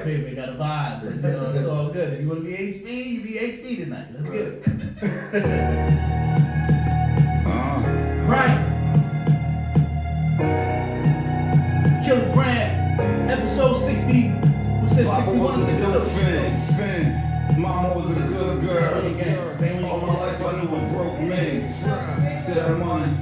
paper, got a vibe. But, you know, it's all good. If you want to be HB, you be HB tonight. Let's get it. Right. Kilogram, episode 60. What's that? 61, 62? Mama was a good girl. All my life I knew a broke man. To that money.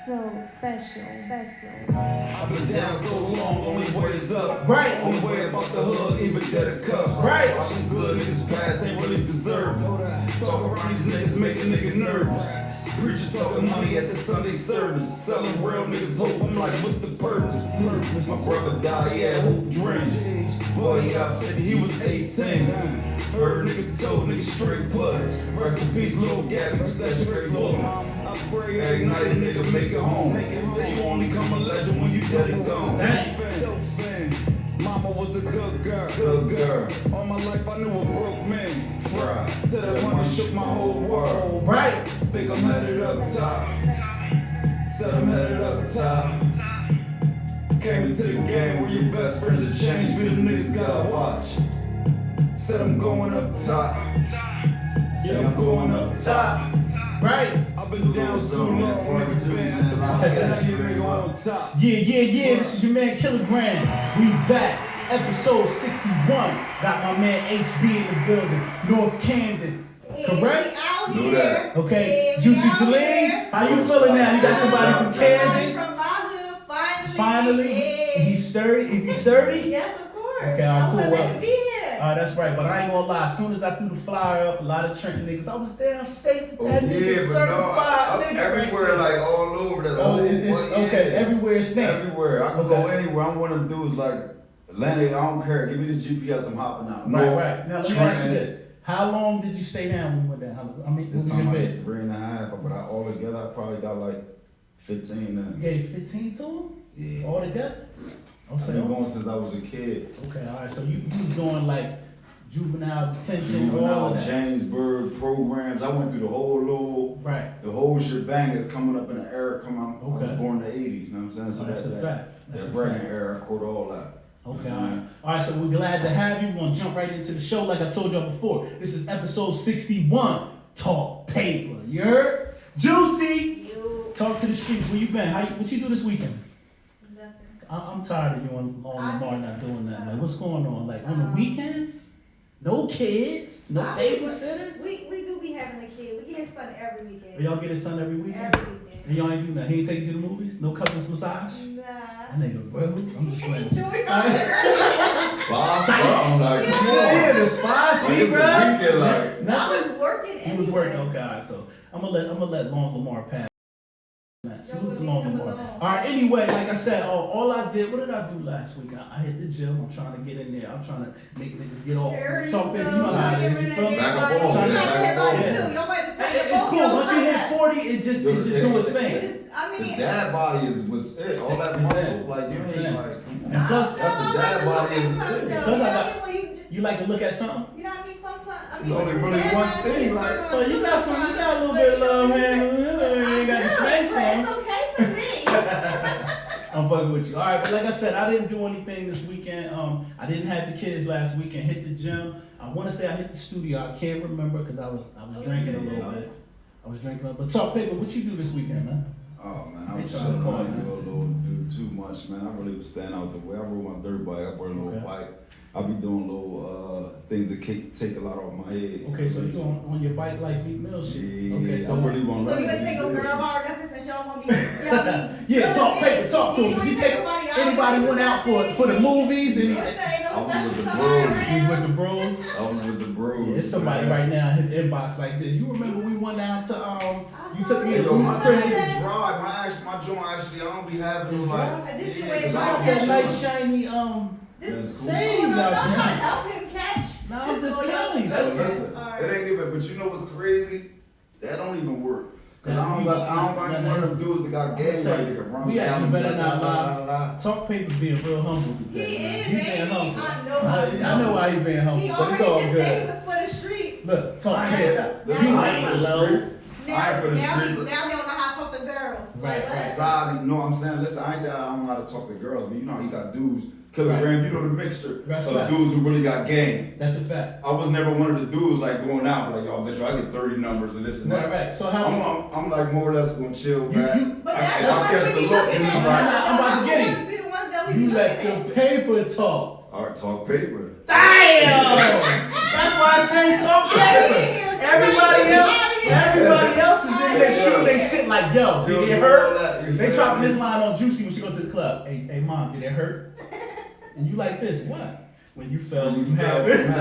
So special. I've been down so long, only way is up. Right. Only way about the hood, even dead of cuffs. Right. Watching good niggas pass ain't really deserve it. Talk around these niggas, make a nigga nervous. Preacher talking money at the Sunday service. Selling real niggas hope, I'm like, what's the purpose? My brother died, he had hope dreams. Boy, he got 50, he was 18. Heard niggas told niggas straight put. Rest in peace, little Gabby, cause that straight look. I pray every night a nigga make it home. Say you only come a legend when you dead and gone. Mama was a good girl. All my life I knew a broke man. Fried. Till that money shook my whole world. Right. Think I'm headed up top. Said I'm headed up top. Came into the game where your best friends have changed me, the niggas gotta watch. Said I'm going up top. Yeah, I'm going up top. Right. I've been down so long, niggas been at the bottom. Now you nigga on top. Yeah. This is your man Kilogram. We back. Episode 61. Got my man HB in the building. North Camden. Correct? Out Know here. that. Okay. Yeah, Juicy-Jaleen. How you feeling now? You got somebody from Camden? From my hood, Finally. Yeah. He's sturdy. Is he sturdy? Yes, of course. Okay, all I'm cool. glad to be here. That's right, but I ain't gonna lie. As soon as I threw the flyer up, a lot of Trenton niggas, I was downstate with that nigga certified nigga. Everywhere, like all over the it's okay. Everywhere it's stamped. Everywhere. I can go anywhere. I'm one of them dudes like Atlanta, I don't care. Give me the GPS, I'm hopping out. Right. Now let me ask you this. How long did you stay down when you went down? I mean, This was time your I bed? did 3.5, but all together I probably got like 15 now. You gave 15 to him? Yeah. All together? I've been going since I was a kid. Okay, all right. So you was doing like juvenile detention, all Juvenile, of that. Jamesburg programs. I went through the whole the whole shebang is coming up in the era. I was born in the 80s, you know what I'm saying? So that's a fact. That's that a Reagan fact. era, I caught all that. Okay, all right. All right, so we're glad to have you. We're going to jump right into the show like I told y'all before. This is episode 61, Talk Paper. You heard? Juicy! Talk to the streets. Where you been? What you do this weekend? Nothing. I'm tired of you on Lamar not doing that. Like, what's going on? Like, on the weekends? No kids? No babysitters? We do be having a kid. We get his son every weekend. Y'all get his son every weekend? Every weekend. And y'all ain't do nothing? He ain't take you to the movies? No couples massage? Nah. That nigga, bro. I'm just playing. Doing all I'm like, come on. Yeah, the spy fee, bro. I was working. He was working. Okay, all right. So I'm gonna let Long Lamar pass. Salute to Long Lamar. All right. Anyway, like I said, all I did. What did I do last week? I hit the gym. I'm trying to get in there. I'm trying to make niggas get off. Talk baby. You know how it is. You feel me? Back up on. It's cool. Once you hit 40, it just do its thing. The dad body was it. All that muscle, like you ain't like. And plus, the dad body is it. Plus I got. You like to look at something? You know what I mean? Sometimes. It's only really one thing, like. So you got a little bit of love, man. You ain't got the strength, son. It's okay for me. I'm fucking with you. All right, but like I said, I didn't do anything this weekend. I didn't have the kids last weekend. Hit the gym. I want to say I hit the studio. I can't remember because I was drinking a little bit. I was drinking a little bit. Talk paper. What you do this weekend, man? Oh man, I was chilling. I didn't do too much, man. I really was staying out the way. I rode my dirt bike. I rode a little bike. I be doing little things that take a lot off my head. Okay, so you on your bike like Meek Mill shit? Yeah, okay, so I really want to So you gonna take a girl bar reference and y'all want me? Yeah, talk paper, talk to him. Did you take anybody went out for the movies? I was with the bros. He's with the bros. I was with the bros. Yeah, it's somebody right now in his inbox like this. You remember we went down to you took me to my joint is Chris. dry. My joint actually I don't be having them like. This is Yeah, where 'cause my I don't That be nice showing- shiny That's cool. Say's out there. help him catch. No, I'm just telling you. Listen, That's it ain't even. But you know what's crazy? That don't even work. Cause I don't got one of them dudes that got game like they can run We down. acting better not lie. Talk paper being real humble He today. is, He being ain't he? humble. I know why he being humble, He but it's already all just good. said he was for the streets. Look, talk I paper. ain't- You listen, I ain't ain't for the low. streets. I ain't for the Now streets. he don't know how to talk to girls. Right, Like, what? Side, you know what I'm saying? Listen, I ain't saying I don't know how to talk to girls, but you know, he got dudes Kilogram, you know the mixture That's of right. dudes who really got game. That's a fact. I was never one of the dudes like going out like, y'all bitch, I get 30 numbers and this and that. Right. So how I'm like more or less gonna chill back. But I that's catch what the we be look, looking you at. know, like, I'm about to get it. Be the ones that we be you looking let at. the paper talk. all right, talk paper. Damn! That's why his name talk paper. Everybody else is in there shooting they shit like, yo, did it hurt? They dropping this line on Juicy when she goes to the club. Hey, mom, did it hurt? And you like this, what? When you fell, you have it. No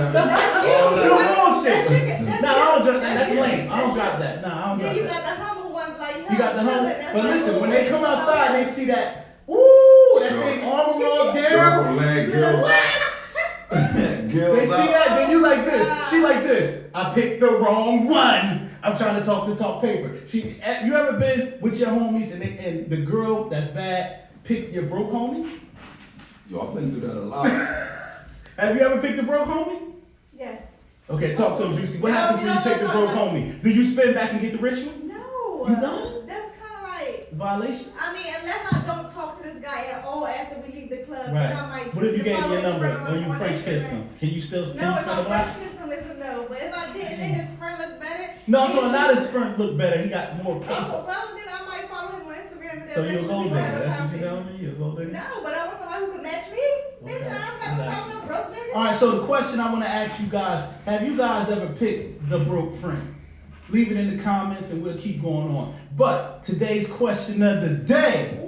bullshit. Nah, I don't drop that. That's lame. I don't drop that. Nah, I don't drop Then you that. got the humble ones like You got the chilling, humble. that's But like, listen, ooh, when they come that's outside, like- they see that, ooh, that Sure. big armor all down. Circle, leg, girls. They Girls see out. that, then you like this. She like this. I picked the wrong one. I'm trying to talk paper. You ever been with your homies and the girl that's bad picked your broke homie? Yo, I've been through that a lot. Have you ever picked a broke homie? Yes. Okay, talk to him, Juicy. What No, happens when you no, pick the no, broke no. homie? Do you spin back and get the rich one? No. You don't? That's kind of like. Violation? I mean, unless I don't talk to this guy at all after we leave the club, Right. then I might. What if you gave me follow your his number friend or you on French kissed Instagram. him? Can you still No, spend if a I block? French kissed him, it's a no. But if I did, then his friend looked better. No, I'm talking not his friend look better. He got more Oh, paper. well, then I might follow him on Instagram. But So you're a eventually gold we'll have digger. a That's what you're conversation. telling me? You're a gold digger? No, but I want somebody who can match me. Bitch, Okay. I don't got no Gotcha. time no broke nigga. All right, so the question I want to ask you guys, have you guys ever picked the broke friend? Leave it in the comments and we'll keep going on. But today's question of the day,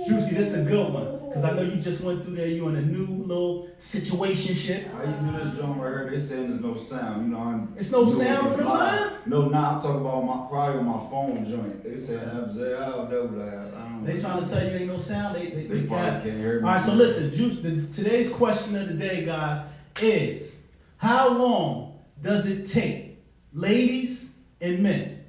Juicy, this is a good one. Because I know you just went through there, you in a new little situationship. How you do this joint right here? They saying there's no sound. You know, I'm. It's no new sound with on this the live. line? No, I'm talking about probably on my phone joint. They said I'm saying, oh, no, like, I don't know. They trying to tell you ain't no sound, they They probably got. can't hear me. All right, so listen, today's question of the day, guys, is how long does it take, ladies and men?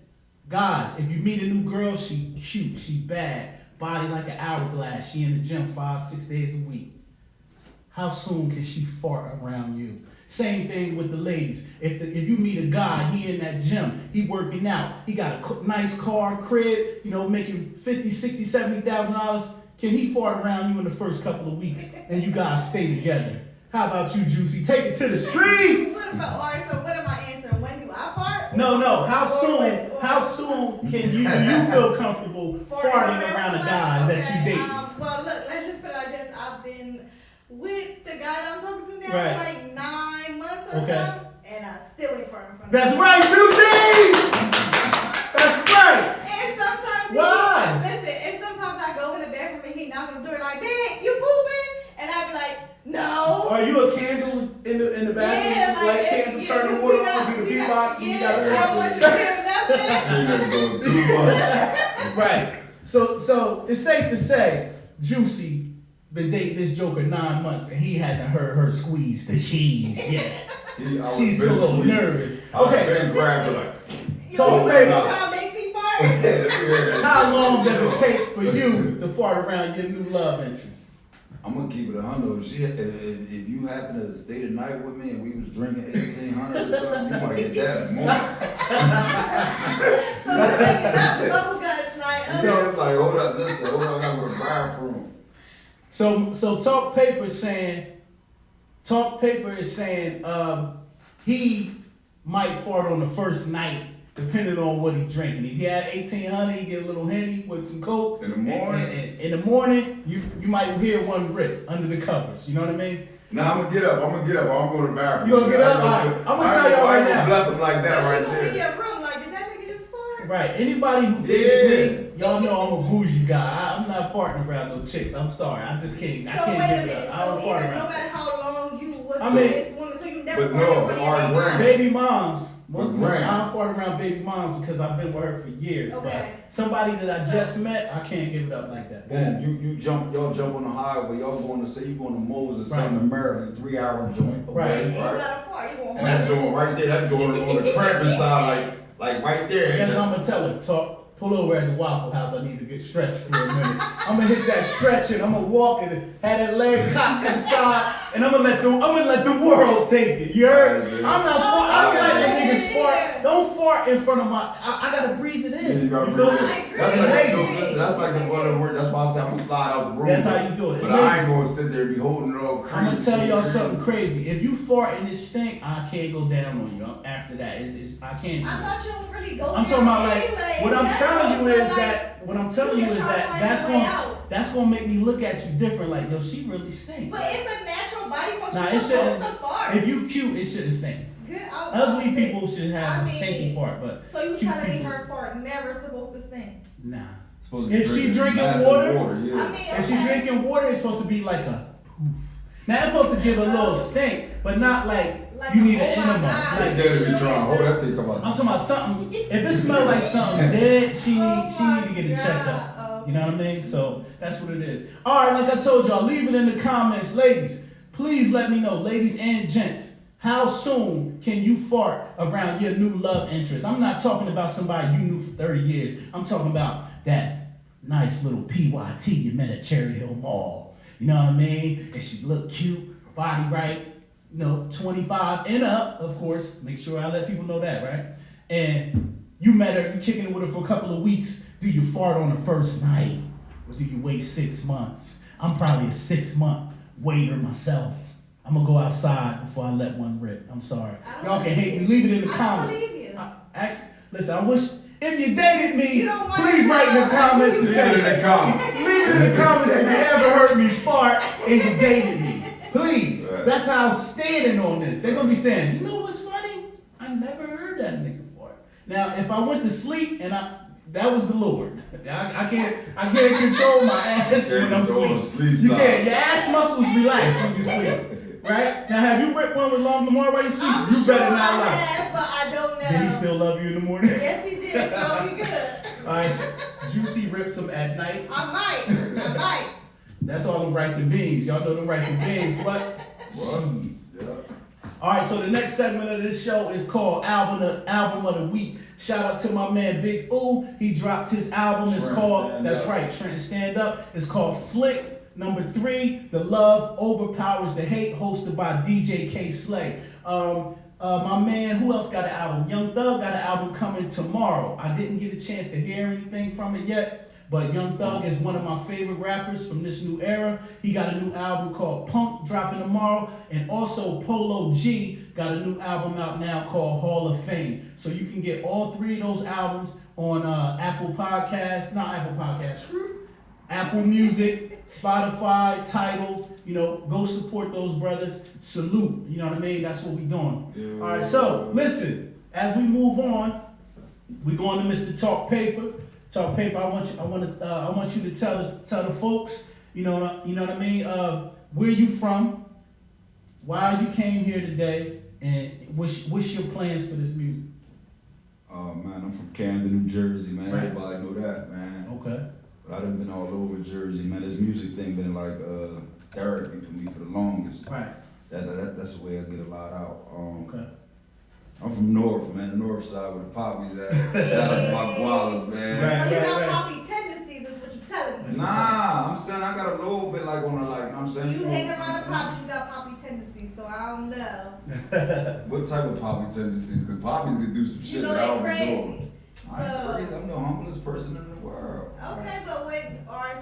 Guys, if you meet a new girl, she cute, she bad, body like an hourglass, she in the gym 5-6 days a week. How soon can she fart around you? Same thing with the ladies. If you meet a guy, he in that gym, he working out, he got a nice car, crib, you know, making $50,000, $60,000, $70,000, can he fart around you in the first couple of weeks and you guys stay together? How about you, Juicy? Take it to the streets! What about, all right, so what am I answering? When do I fart? No, how Or soon can you feel comfortable farting around a guy that you date? Well, look, let's just put it like this. I've been with the guy that I'm talking to now Right. for like 9 months or Okay. so, and I still ain't farting from That's him. right, Juicy! That's right! And sometimes Why? Listen, and sometimes I go in the bathroom and he knock on the door like, "Babe, you pooping?" And I be like, "No." Are you a candles in the bathroom? Yeah, like if- candle, yeah, turn the if water we on, got- do the we got- beatbox, and you yeah, got I don't want you to hear nothing. You never go too much. Right. So it's safe to say, Juicy been dating this joker 9 months and he hasn't heard her squeeze the cheese yet. I was She's a been little squeezing. nervous. I was Okay. been grabbing like. You So, know, baby. you trying to make me fart? How long does it take for you to fart around your new love interest? I'm gonna keep it 100. If you happen to stay the night with me and we was drinking 1800 or something, you might get that more. So you're making up bubble guts like, So it's like, hold up, listen, hold up, I gotta go to the bathroom. So Talk Paper is saying he might fart on the first night depending on what he's drinking. If he had 1800, he get a little Henny with some Coke. In the morning? And in the morning, you might hear one rip under the covers. You know what I mean? Now I'm gonna get up, I'm going to the bathroom. You gonna get up? All right. I'm gonna tell y'all right now. Bless him like but that she right gonna be in there. your room like, did that nigga just fart? Right. Anybody who dated me, y'all know I'm a bougie guy. I'm not farting around no chicks. I'm sorry. I just can't. I So can't wait a give it minute. up. I So don't fart even no around. matter how long you was I with mean- this woman, so you never But no, farted but in our front of grand- Baby moms. But grand. I don't fart around baby moms because I've been with her for years. Okay. But somebody that I just met, I can't give it up like that. Boom, y'all jump on the highway, y'all going to say you going to Moses, Right. something to Maryland, 3-hour joint. Right. Okay, You ain't got a fart, you gonna And that joint right there, that joint on the cramping side, like right there. Guess what I'm gonna tell her? Pull over at the Waffle House. I need to get stretched for a minute. I'm gonna hit that stretch and I'm gonna walk and have that leg cocked to the side and I'm gonna let the world take it. You heard? I'm not. I don't like the just fart. Don't fart in front of my. I gotta breathe it in. Yeah, you gotta You breathe feel it. me? That's like, Ladies. listen, that's like the one of the word. That's why I say I'm gonna slide out the room. That's how you do it. But I ain't gonna sit there and be holding it all crazy. I'm gonna tell y'all something crazy. If you fart and it stink, I can't go down on you. After that, I can't. Do I it. thought you don't really go I'm there talking about like anyway. what I'm That's telling you also is like, that what I'm telling you you're is trying to that find that's your way gonna make me look at you different. Like yo, she really stink. But it's a natural body function. Nah, it You're supposed shouldn't. to fart. If you cute, it shouldn't stink. Good, Ugly people should have I a mean, stinky fart, but So you cute telling me people- her fart never supposed to stink? Nah. Supposed to be If she drinking massive water, yeah. I mean, if she okay. drinking water, it's supposed to be like a poof. Now it's supposed to give a little stink, but not like Like you a, need oh an my enema. God. Like Daddy be trying. Hold that thing come out. I'm talking about something. If it smells like something dead, she need to get it checked out. You know what I mean? So that's what it is. All right, like I told y'all, leave it in the comments, ladies. Please let me know, ladies and gents. How soon can you fart around your new love interest? I'm not talking about somebody you knew for 30 years. I'm talking about that nice little PYT you met at Cherry Hill Mall. You know what I mean? And she looked cute, her body right, 25 and up, of course. Make sure I let people know that, right? And you met her, you kicking it with her for a couple of weeks. Do you fart on the first night? Or do you wait 6 months? I'm probably a 6-month waiter myself. I'm gonna go outside before I let one rip. I'm sorry. Y'all can hate me. Leave it in the comments. I believe you. Listen, I wish if you dated me, You don't want please to write in the tell us comments who and you say Leave it in the comments. Leave it in the comments if you ever heard me fart and you dated me. Please. Right. That's how I'm standing on this. They're gonna be saying, you know what's funny? I never heard that nigga fart. Now, if I went to sleep and that was the Lord. I can't control my ass when I'm sleeping. You can't. Your ass muscles relax when you sleep. Right? Now, have you ripped one with Long Lamar while you sleep? I'm You sure better not I lie. have, but I don't know. Did he still love you in the morning? Yes, he did. So we good. All right, so Juicy rips him at night. I might. That's all them rice and beans. Y'all know them rice and beans. What? Yeah. All right, so the next segment of this show is called Album of the Week. Shout out to my man Big Oo. He dropped his album. It's called, Trent Stand Up. It's called Slick. Number 3, The Love Overpowers the Hate, hosted by DJ K Slay. My man, who else got an album? Young Thug got an album coming tomorrow. I didn't get a chance to hear anything from it yet, but Young Thug is one of my favorite rappers from this new era. He got a new album called Punk dropping tomorrow, and also Polo G got a new album out now called Hall of Fame. So you can get all 3 of those albums on Apple Music, Spotify, Tidal. Go support those brothers. Salute. You know what I mean? That's what we doing. Yeah. All right. So listen, as we move on, we going to Mr. Talk Paper. Talk Paper. I want you to tell the folks. You know what I mean? Where you from? Why you came here today? And what's your plans for this music? Oh man, I'm from Camden, New Jersey, man. Right. Everybody know that, man. Okay. But I done been all over Jersey, man. This music thing been like therapy for me for the longest. Right. That's the way I get a lot out. Okay. I'm from North, man, the North side where the poppies at. Shout out to my koalas, man. Right. So you got poppy tendencies, is what you're telling me. Nah, I'm saying I got a little bit like on the like, I'm saying. You hang around the I'm poppy, you got poppy tendencies, so I don't know. saying, what type of poppy tendencies? Because poppies can do some shit You know that I they don't be crazy. doing. I ain't crazy. I'm the humblest person in the world. Okay, but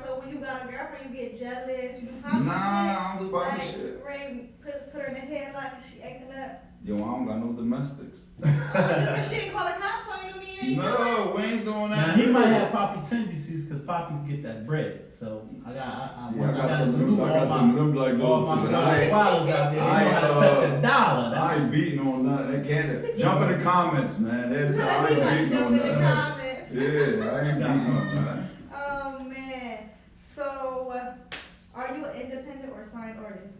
so when you got a girlfriend, you get jealous, you do poppy shit? Nah, I don't do poppy Like, shit. Ray, put her in the headlock because she acting up. Yo, I don't got no domestics. Just because she ain't call the cops on you, mean you ain't doing it? No, we ain't doing that. Now he might have poppy tendencies because poppies get that bread. So I got some of them like all those, my but I ain't. koalas out there. They know how to touch a dollar. That's I ain't beating on nothing. They can't jump in the comments, man. That's how I He like ain't beating jump on in the nothing. comments. Yeah, I ain't beating on nothing. Oh man. So, are you an independent or signed artist?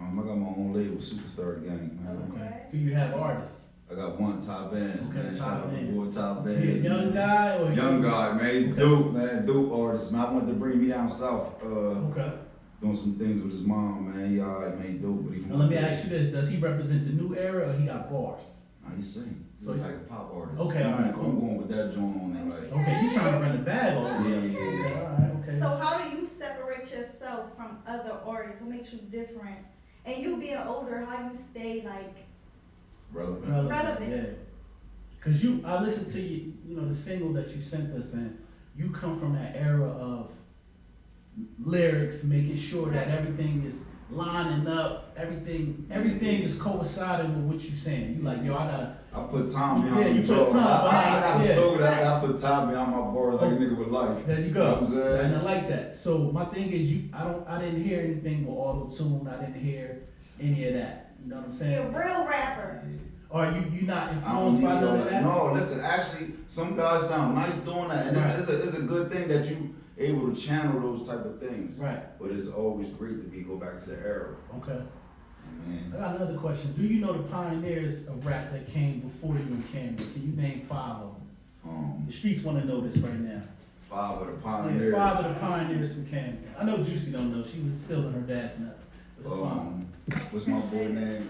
I got my own label, Superstar Gang, man. Okay. Do you have artists? I got one Top Bands, Okay, man. Top Shout out to Bands. boy Top You a Bands. young man. guy or Young guy, man. He's dope, man. Dope artist, man. I wanted to bring me down south. Okay. Doing some things with his mom, man. He alright, man. He dope, but he from. Now let me ask you this: does he represent the new era or he got bars? Nah, he sing. So He's like a pop artist. Okay, I'm alright, going- cool. I'm going with that joint on there, like. Okay, you trying to run the bag over? Yeah. Okay, all right, okay. So how do you separate yourself from other artists? What makes you different? And you being older, how do you stay like Relevant. relevant? Yeah. Cause I listened to you know, the single that you sent us, and you come from that era of lyrics, making sure that everything is lining up, everything is coinciding with what you saying. You like, yo, I put time behind Yeah, you the put bars. time I got a yeah. slogan that says I put time behind my bars like a nigga with life. there you You know go. what I'm saying? And I like that. So my thing is, I didn't hear anything with auto-tune. I didn't hear any of that. You know what I'm You're saying? a real rapper. Or you not I don't influenced by need none all of that. that? No, listen, actually, some guys sound nice doing that. And Right. it's a good thing that you able to channel those type of things. Right. But it's always great to go back to the era. Okay. Man. I got another question. Do you know the pioneers of rap that came before you in Camden? Can you name 5 of them? The streets want to know this right now. 5 of the Yeah, pioneers. 5 of the pioneers from Camden. I know Juicy don't know. She was still in her dad's nuts. But it's fine. What's my boy name?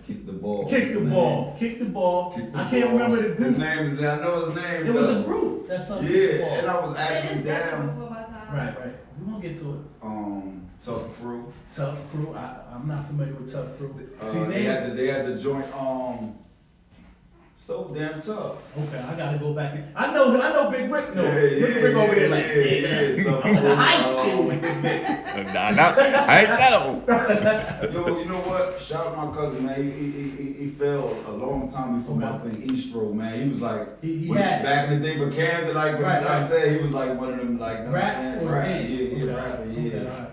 Kick the ball. Kick the ball. Kick the ball. Kick the I can't ball. remember the group. His name is, I know his name. It was though. a group. That's something. Yeah, and I was actually It is definitely down. before my time. Right. We won't get to it. Tough Crew. Tough Crew. I'm not familiar with Tough Crew. See, They had the joint. So damn tough. Okay, I gotta go back and I know Big Rick. No, Yeah, Big Rick over there like, Tough I went to Crew. high school with Big Rick. I ain't that old. Yo, you know what? Shout out my cousin, man. He fell a long time before my thing, Eastro, man. He was like, He when- had back in the day for Camden, like, Right, like I right. said, he was like one of them, like, you know what I'm rap saying? or Rap, dance. yeah, Okay, rapper, yeah. okay, all right.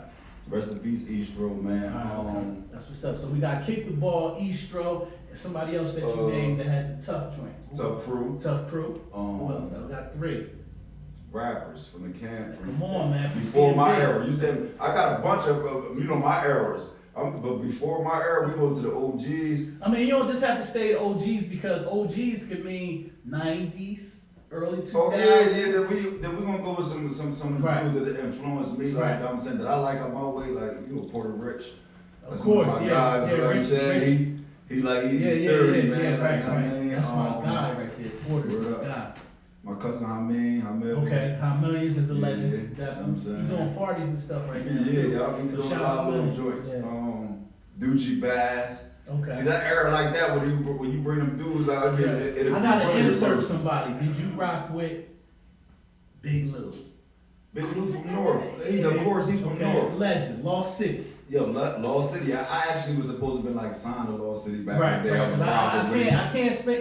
Rest in peace, Eastro, man. Okay. That's what's up. So we got Kick the Ball, Eastro, and somebody else that you named that had the tough joint. Tough Crew. Tough Crew. Who else? We got 3. Rappers from the camp. Come on, man. From Before my CMB. era. You said, I got a bunch of, my eras. But before my era, we go to the OGs. I mean, you don't just have to stay at OGs because OGs could mean 90s, early 2000s. Oh yeah. Then we gonna go with some of the Right. music that influenced me, like Right. I'm saying that I like on my way, like Porter Rich. Of That's course, one of my yeah. guys, you know what I'm Rich, saying? He's sturdy, man. right. I mean, That's my guy right there. Porter's word my up. guy. My cousin Hamil. Okay, High Millions is a Yeah, legend. you know what I'm Definitely. saying? He's doing parties and stuff right now. Yeah, too. y'all been So doing a shout lot out of little Millions, joints. yeah. Doochie Bass. Okay. See that era like that when you bring them dudes out, Yeah. it'll I be gotta one of the insert verses. somebody. Did you rock with Big Lou? Big Lou from North. Of course, he's from Okay, North. legend, Lost City. Yo, Lost City. I actually was supposed to be like signed to Lost City back Right, in the day. I was right. robbing with him.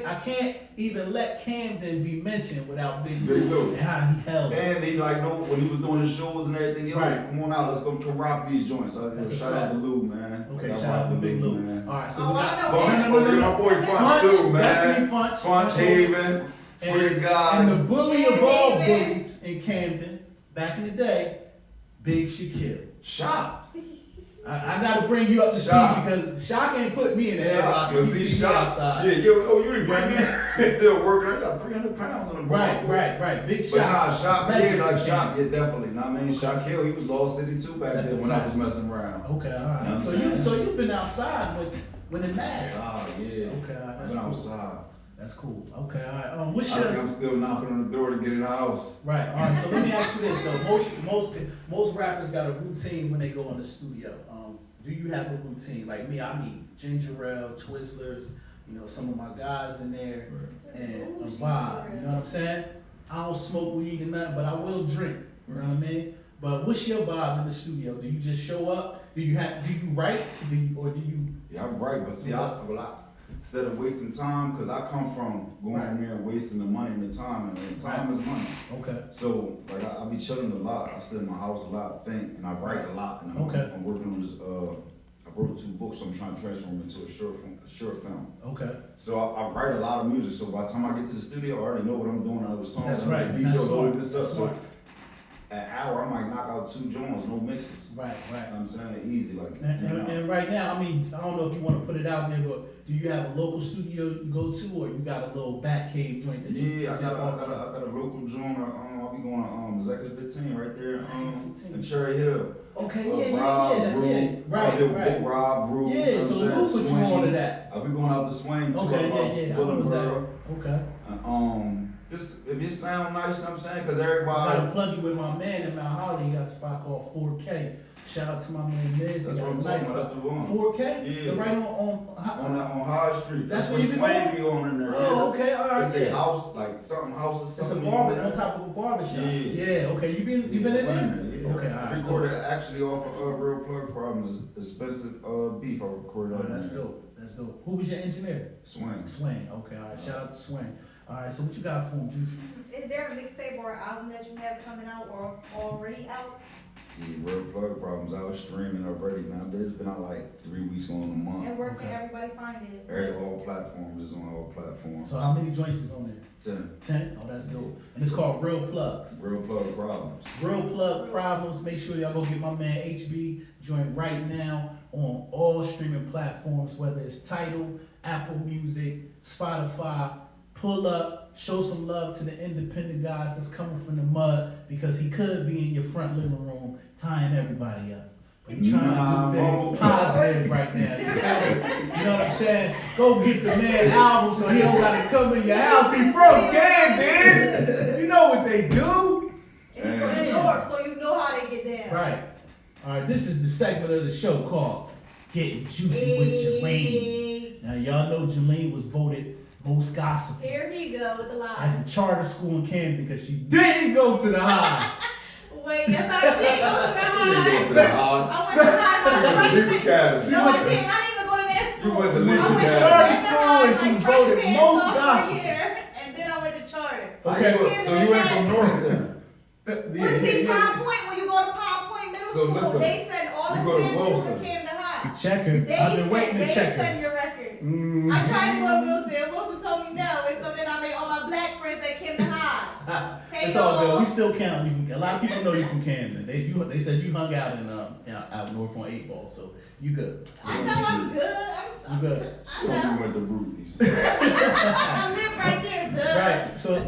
I can't even let Camden be mentioned without Big Big Lou. Lou and how he held it. And he like, no, when he was doing his shows and everything, yo, Right. come on out, let's go rock these joints. So, That's a shout fact. out to Lou, man. Okay, I shout rock out to with Big Lou. man. All right, so Oh, we I got know. Funch, my boy Funch too, definitely man. Funch. Funch Haven, Free And Guys. the bully of all Amen. bullies in Camden, back in the day, Big Shaquille. Shop. I gotta bring you up to speed Shock. because Shock ain't put me in the head Shop. rocket. But He see, see me Shop. outside. Yeah, you ain't bring me. He's still working. I got 300 pounds on the bar. Right. Big But Shock. nah, Shop, yeah, Legend like in Shop, Camden. yeah, definitely. Nah, I mean, Shock Hill, he was Lost City too back That's then a when I fact. was messing around. Okay, all right. Know what So I'm you saying? you've been outside when it mattered. Outside, yeah. Okay, all right, I've that's been cool. outside. That's cool. Okay, all right. What's I think your I'm still knocking on the door to get in the house. right? All right. So let me ask you this though. Most rappers got a routine when they go in the studio. Do you have a routine? Like me, I need ginger ale, Twizzlers, some of my guys in there, and a vibe. You know what I'm saying? I don't smoke weed or nothing, but I will drink. You know what I mean? But what's your vibe in the studio? Do you just show up? Do you write? Or do you? Yeah, I'm right, but see, instead of wasting time, because I come from going Right. in there and wasting the money and the time, and time is money. Okay. So, like, I be chilling a lot. I sit in my house a lot, think, and I write a lot. And I'm working on this, I wrote 2 books, so I'm trying to transform into a short film. Okay. So I write a lot of music, so by the time I get to the studio, I already know what I'm doing. I know the songs, That's I know right. the That's beat, all smart. this stuff. That's So smart. an hour, I might knock out 2 joints, no mixes. Right. You know what I'm saying? Easy, like. And right now, I mean, I don't know if you want to put it out there, but do you have a local studio you go to, or you got a little back cave joint that you? Yeah, I got a local joint. I'll be going to Executive 15 right there in Cherry Hill. Okay, Rob, Brew. yeah. Right. Rob, Brew. Yeah, you know so what I'm we'll saying? put you on to that. I'll be going out the swing too. Okay, yeah. I know Willenboro. Okay. Just if it sound nice, you know what I'm saying, because I everybody. gotta plug you with my man in Mount Holly. He got a spot called 4K. Shout out to my man Miz. That's what I'm talking about. That's the one. 4K? Yeah. They're right on On High Street. That's That's where where you Swain be on in there. Oh, okay, all right. They say Yeah. house, like something house or It's a something. barber on top of a barber shop. Yeah. Okay. You been in there? Yeah. Okay, all right. Recorded actually off of Real Plug Problems, expensive beef. I recorded Oh, on that's there. dope. That's dope. Who was your engineer? Swing. Swain. Okay, all right. Shout out to Swain. All right, so what you got for him, Juicy? Is there a mixtape or album that you have coming out or already out? Yeah, Real Plug Problems. I was streaming already, man. But it's been out like 3 weeks going a month. And where can everybody find it? All platforms is on all platforms. So how many joints is on there? 10. 10? Oh, that's dope. And it's called Real Plugs. Real Plug Problems. Real Plug Problems. Make sure y'all go get my man HB joint right now on all streaming platforms, whether it's Tidal, Apple Music, Spotify. Pull up, show some love to the independent guys that's coming from the mud, because he could be in your front living room tying everybody up. But he's trying to do things positive right now. You feel me? You know what I'm saying? Go get the man album so he don't gotta come in your house. He from Camden. You know what they do. And you're from New York, so you know how they get down. Right. All right, this is the segment of the show called Getting Juicy with Jaleen. Now, y'all know Jaleen was voted most gossip Here he go with the at lies. the charter school in Camden because she didn't go to the high. Wait, yes I did go to the high. You go to the high. I went to high my freshman. Academy. No, I didn't. I didn't even go to that school. You went to I Lincoln went Academy. Charter to school high and she my voted freshman, most sophomore gossip. year, and then I went to charter. Okay. So you went from North then? Well, see, Palm Point, when you go to Palm Point Middle So School, listen, they send all the you go to Spanish Wilson. who came to high. Check her. They I've been waiting to check send her. your records. Mhm. I tried to go to Wilson. Wilson told me no, and so then I made all my black friends that came to high. Hey, It's all good. y'all. We still count you. A lot of people know you from Camden. They said you hung out in out north on 8 Ball, so you good. I know I'm good. You good. So you I know. went to Ruthie's. I live right there, good. Right. So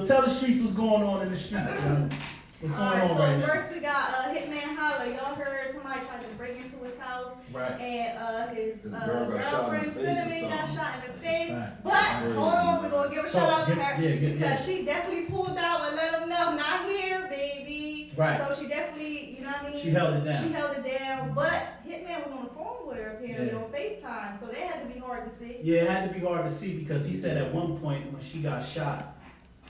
tell the streets what's going on in the streets. Man. What's going Alright, on so right now? first we got Hitman Holler. Y'all heard somebody tried to break into his house, Right. and his His girl got shot in girlfriend the face or Cinnamon got something. shot in the face. Fact. But hold on, we're gonna give a So, shout out to get- her yeah, get- because she definitely pulled out and let him know, not here, baby. Right. So she definitely, you know what I mean? She held it down. She held it down, but Hitman was on the phone with her apparently Yeah. on FaceTime, so that had to be hard to see. Yeah, it had to be hard to see because he said at one point when she got shot,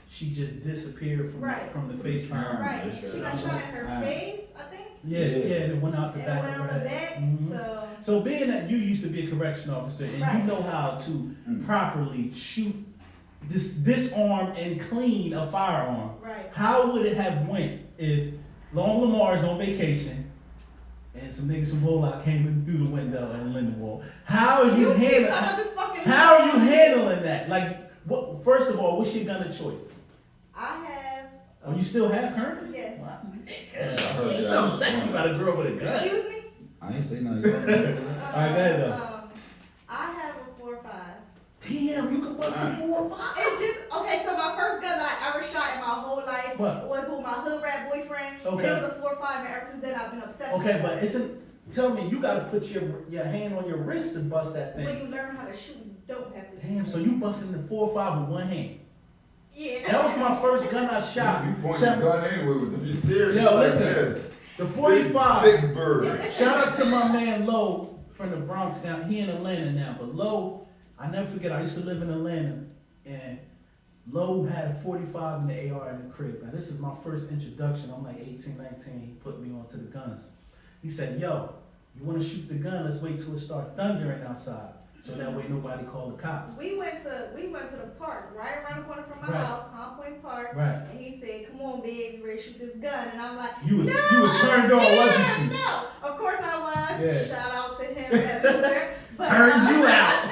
she just disappeared Right. from the FaceTime. Right, she got shot in her face, I think, Yeah, and it went out the and back it went of out her the head. back, Mhm. so. So being that you used to be a correction officer and Right. you know how to properly shoot, disarm and clean a firearm, Right. how would it have went if Long Lamar's on vacation and some niggas from Rollout came in through the window in Lindenwood? How are you You keep handling? talking about this fucking. How are you handling that? Like, what? First of all, what's your gun of choice? I have. Oh, you still have currently? Yes. Wow, nigga. heard There's that. something sexy about a girl with a gun. Excuse me. I ain't say nothing. All right, go ahead, though. I have a 4.5. Damn, you can bust a 4 or 5. It's just okay. So my first gun that I ever shot in my whole life What? was with my hood rat boyfriend. Okay. And it was a 4.5, and ever since then I've been obsessed. Okay, with but it. isn't? Tell me, you gotta put your hand on your wrist and bust that When thing. you learn how to shoot, you don't have to. do Damn, that. so you busting the 4 or 5 with one hand. Yeah. That was my first gun I shot. You point your gun anyway with the serious Yo, shit like listen. this. The 45. Big bird. Shout out to my man Lowe from the Bronx now. He in Atlanta now, but Lowe, I never forget. I used to live in Atlanta, and Lowe had a 45 and the AR in the crib. Now this is my first introduction. I'm like 18, 19. He put me onto the guns. He said, "Yo, you want to shoot the gun? Let's wait till it start thundering outside, so that way nobody call the cops." We went to the park right around the corner from my Right. house, Palm Point Park. Right. And he said, "Come on, big, you ready to shoot this gun?" And I'm like, You was "No, you was turned on, I'm wasn't scared." you? No, of course I was. Yeah. Shout out to him, that loser. But, Turned you out.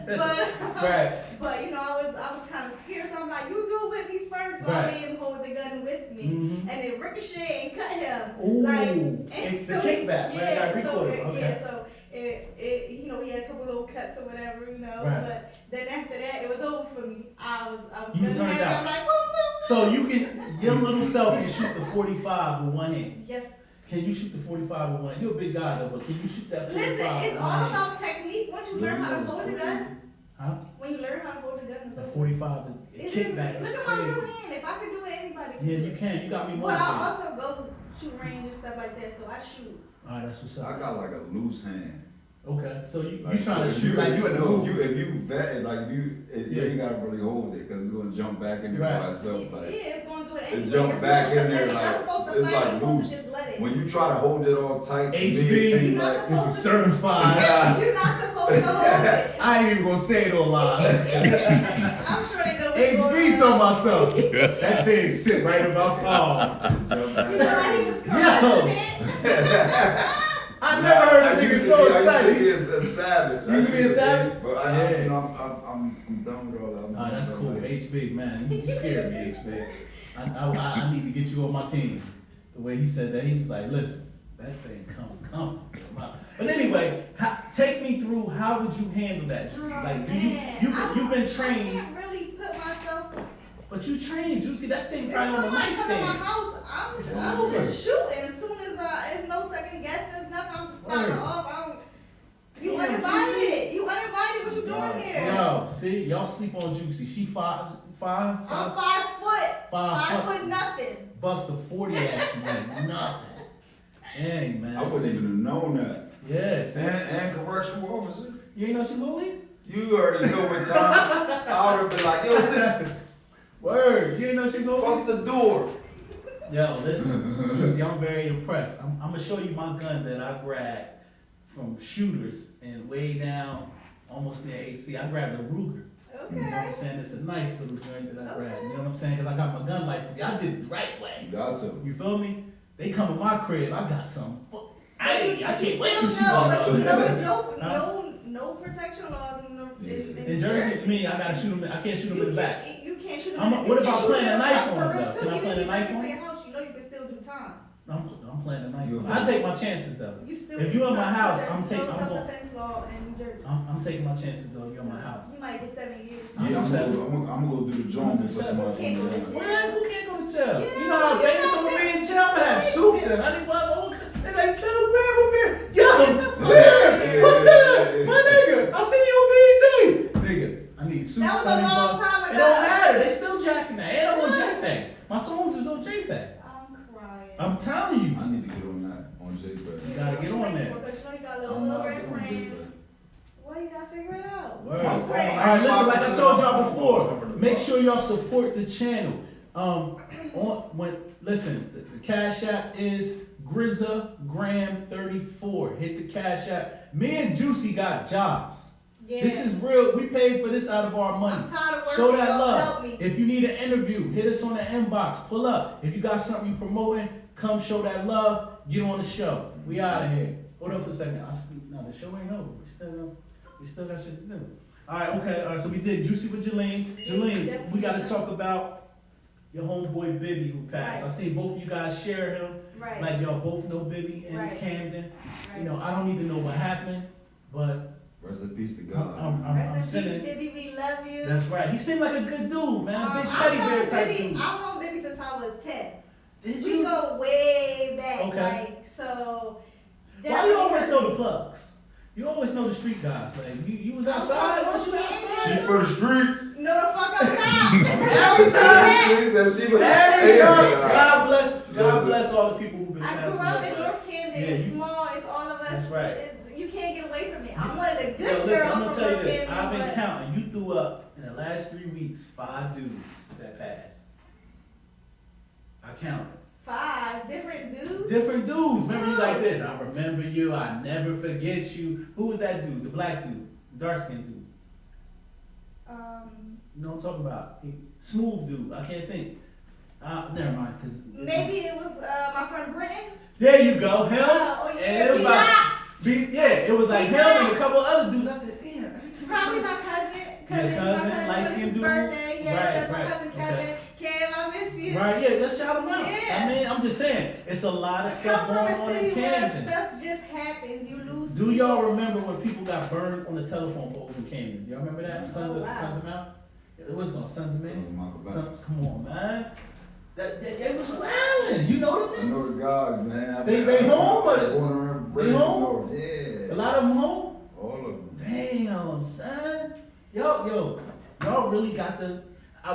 But Right. But you know, I was kind of scared, so I'm like, "You do it with me first." So Right. I made him hold the gun with me, Mhm. and it ricocheted and cut him. Ooh, and it's the so kickback, right? Yeah, Like recoil, so okay. yeah, so it you know, he had a couple little cuts or whatever, you know. Right. But then after that, it was over for me. I was You gonna turned have it. out. I'm like, boom, boom, boom. So you can, your little self can shoot the 45 with one hand. Yes. Can you shoot the 45 with one hand? You're a big guy though, but can you shoot that 45 Listen, it's with all one hand? about technique. Once you learn how to hold the gun, Huh? when you learn how to hold the gun, it's The over. 45, the It is. kickback is Look at my little crazy. hand. If I can do it, anybody can Yeah, do you it. can. You got me But I motivated. also go shoot range and stuff like that, so I shoot. Alright, that's what's up. I got like a loose hand. Okay, so you Like, trying to so shoot like you in the movies. If you vet it, like you ain't gotta really hold it because it's gonna jump back in there by itself. Like it's gonna do it it anyway. jump back in there You're like not supposed to it's fight, like you're supposed to loose. just let it. When you try to hold it all tight, to me, HB, it seems like this is certified. You're not supposed to hold it. I ain't even gonna say it on live. I'm sure they know what's HB going told on. myself. That thing sit right in my palm. jump back. You know how he was caressing it? I never heard a nigga so excited. I used to be a savage. You used to be a savage? But Yeah. I'm done with all that. Oh, that's cool. HB, man. You scared me, HB. I need to get you on my team. The way he said that, he was like, listen, that thing come. But anyway, take me through, how would you handle that, Juicy? Like, you've been trained. I can't really put myself. But you trained, Juicy. That thing If probably on the somebody come to my nightstand. house, It's I'm over. just shooting. As soon as it's no second guessing, it's nothing. I'm just popping Word. off. You Damn, uninvited. You uninvited. What you doing here? Yo, see, y'all sleep on Juicy. She five. I'm 5 foot. 5 foot nothing. Bust a 40 at you, like nothing. Dang, man. I wouldn't See? even have known that. Yes. And correctional officer. You ain't know she movies? You already know what time. I would have been like, yo, listen, Word. You ain't know she movies? bust the door. Yo, listen. Juicy, I'm very impressed. I'm gonna show you my gun that I grabbed from shooters and way down, almost near AC. I grabbed a Ruger. You know what I'm Okay. saying? It's a nice little joint that I grabbed. You know what I'm saying? Because I got my gun license. See, I did it the right way. You got to. You feel me? They come to my crib. I got some. I can't wait to Still see know, all but you that. know, no protection laws In Jersey, me, I gotta shoot them. I can't shoot them in the back. You can't shoot them. What if I plant a knife on them? them, though? Can I plant a knife on Even if you break into them? your house, you know you can still do time. I'm playing a knife. You- I take my chances though. You still. If do you in my time. house, There's I'm no taking- I'm going- self-defense law in New Jersey. I'm taking my chances though. You're in my house. You might get 7 years. I'm Yeah, upset. I'm gonna go do the joint before somebody Can't go to comes jail. in. Who can't go to jail? Yeah, You know how you famous know, I'm gonna be in man. jail? I'm gonna have suits and honey butter. They like, kill a grab up here. Yo, Get the fuck where? out of here. What's good? My nigga, I see you on BET. Nigga, I need suits. That was a honey long butter. time It ago. don't matter. They still jacking that. And I'm on JPEG. My songs is on JPEG. I'm crying. I'm telling you. I need to get on that on JPEG. You gotta get on there. Because you know you got I'm little not red doing friends. JPEG. Well, you gotta figure it out. Word. My All phone, right, listen. Like I told y'all my before, phone's covered make up. sure y'all support the channel. Listen, the Cash App is GrizzaGram34. Hit the Cash App. Me and Juicy got jobs. Yeah. This is real. We paid for this out of our money. I'm tired of working. Show that Y'all love. help me. If you need an interview, hit us on the inbox. Pull up. If you got something you promoting, come show that love. Get on the show. We out of here. Hold up for a second. No, the show ain't over. We still got shit to do. All right, okay. All right, so we did Juicy with Jaleen. Jaleen, we got to talk about your homeboy Bibby who passed. Right. I seen both of you guys share him. Right. Like y'all both know Bibby and Right. Camden. Right. You know, I don't need to know what happened, but Rest in peace to I'm God. Rest in sending. peace, Bibby. We love you. That's right. He seemed like a good dude, man. Big I've teddy bear known type Bibby- dude. I've known Bibby since I was 10. Did We you? go way back. Okay. Like, so. Why you always know the plugs? You always know the street guys. Like you was outside. I'm Was you from She outside? for the streets. No, the fuck I'm not. Every time. She said she was. Every time. Yeah. God bless all the people who've been I passing grew up away. in North Camden. Yeah, It's you- small. It's all of us. That's right. You can't get away from it. I'm one of the Yo, good listen, girls I'm gonna from tell you North this. Camden. I've been but counting. You threw up in the last 3 weeks 5 dudes that passed. I counted. 5 different dudes. Different dudes. Remember you like this. I remember you. I never forget you. Who was that dude? The black dude. The dark skinned dude. You know what I'm talking about? Smooth dude. I can't think. Never mind. Cause Maybe it was my friend Britton. there you go. Him. Oh yeah, and it was Knox. it was like him and a couple other dudes. I said, damn. Every time Probably my cousin. Your cousin, my light-skinned his dude? birthday. Yes, Right, that's my right, cousin okay. Kevin. Kev, I miss you. Right, yeah, let's shout them out. Yeah. I mean, I'm just saying, it's a lot of I stuff come going from on a in city where Camden. stuff just happens. You lose. Do y'all remember when people got burned on the telephone poles in Camden? Do y'all remember that? Sons Oh, wow. of Mount? It was called Sons of Sons of Men? Michael Baptist. Come on, man. They was wildin'. You know I know the the guys, man. They home, but- They home? Yeah. A lot of them home? All of them. Damn, son. Y'all really got the.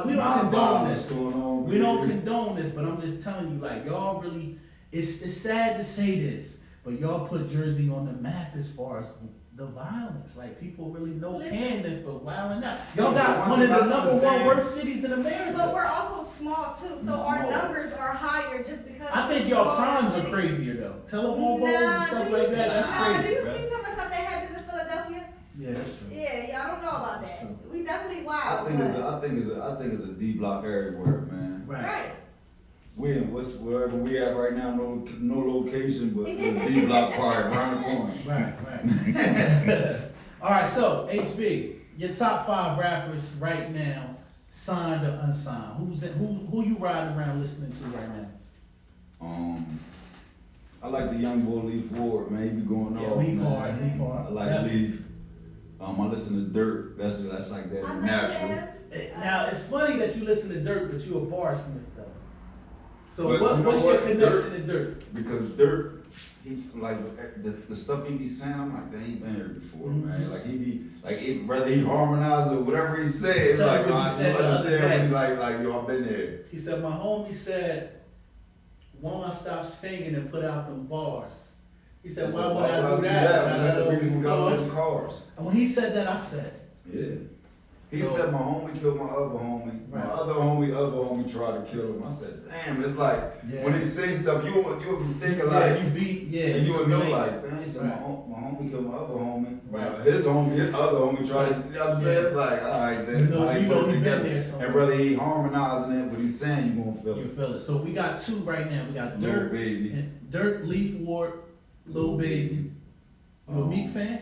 We don't Nah, condone what's this. going on, We don't baby? condone this, but I'm just telling you, like, y'all really. It's sad to say this, but y'all put Jersey on the map as far as the violence. Like, people really know Camden for wilding out. Y'all got one of the number one worst cities in America. But we're also small too, so our numbers are higher just because. I think y'all crimes are crazier though. Telephone poles and stuff like that. That's crazy. Do you see some of the stuff that happens in Philadelphia? Yeah, that's true. Yeah, I don't know about that. We definitely wild. I think it's a D block everywhere, man. Right. We in wherever we at right now, no location, but the D block part around the corner. Right. All right, so HB, your top 5 rappers right now, signed or unsigned. Who you riding around listening to right now? I like the young boy Leaf Ward, man. He be going off, Leaf man. hard. I like Leaf. I listen to Dirt. That's like that natural. Now it's funny that you listen to Dirt, but you a barsmith though. So But you know what's your what? connection to Dirt? Because Dirt, he like the stuff he be saying. I'm like, dang, he been here before, man. Like he be like, whether he harmonize or whatever he say, it's Tell like, me what I he said the other understand day. when he like, yo, I've been there. He said, my homie said, won't I stop singing and put out them bars? He said, why would I do that? That's the reason we got Cars. those cars. And when he said that, I said, Yeah. He So- said my homie killed my other homie. My Right. other homie tried to kill him. I said, damn, it's like Yeah. when he say stuff, you be thinking yeah, like, you beat, and you would know relate. like, man, he said Right. my homie killed my other homie. Right. His other homie tried to, you know what I'm saying? It's like, all right, then. You know I he put it been together. there somewhere. And whether he harmonizing it, what he's saying, you gonna feel You it. feel it. So we got 2 right now. We got Lil Dirt, Baby. and Dirt, Leaf Ward, Lil Baby. You a Meek fan?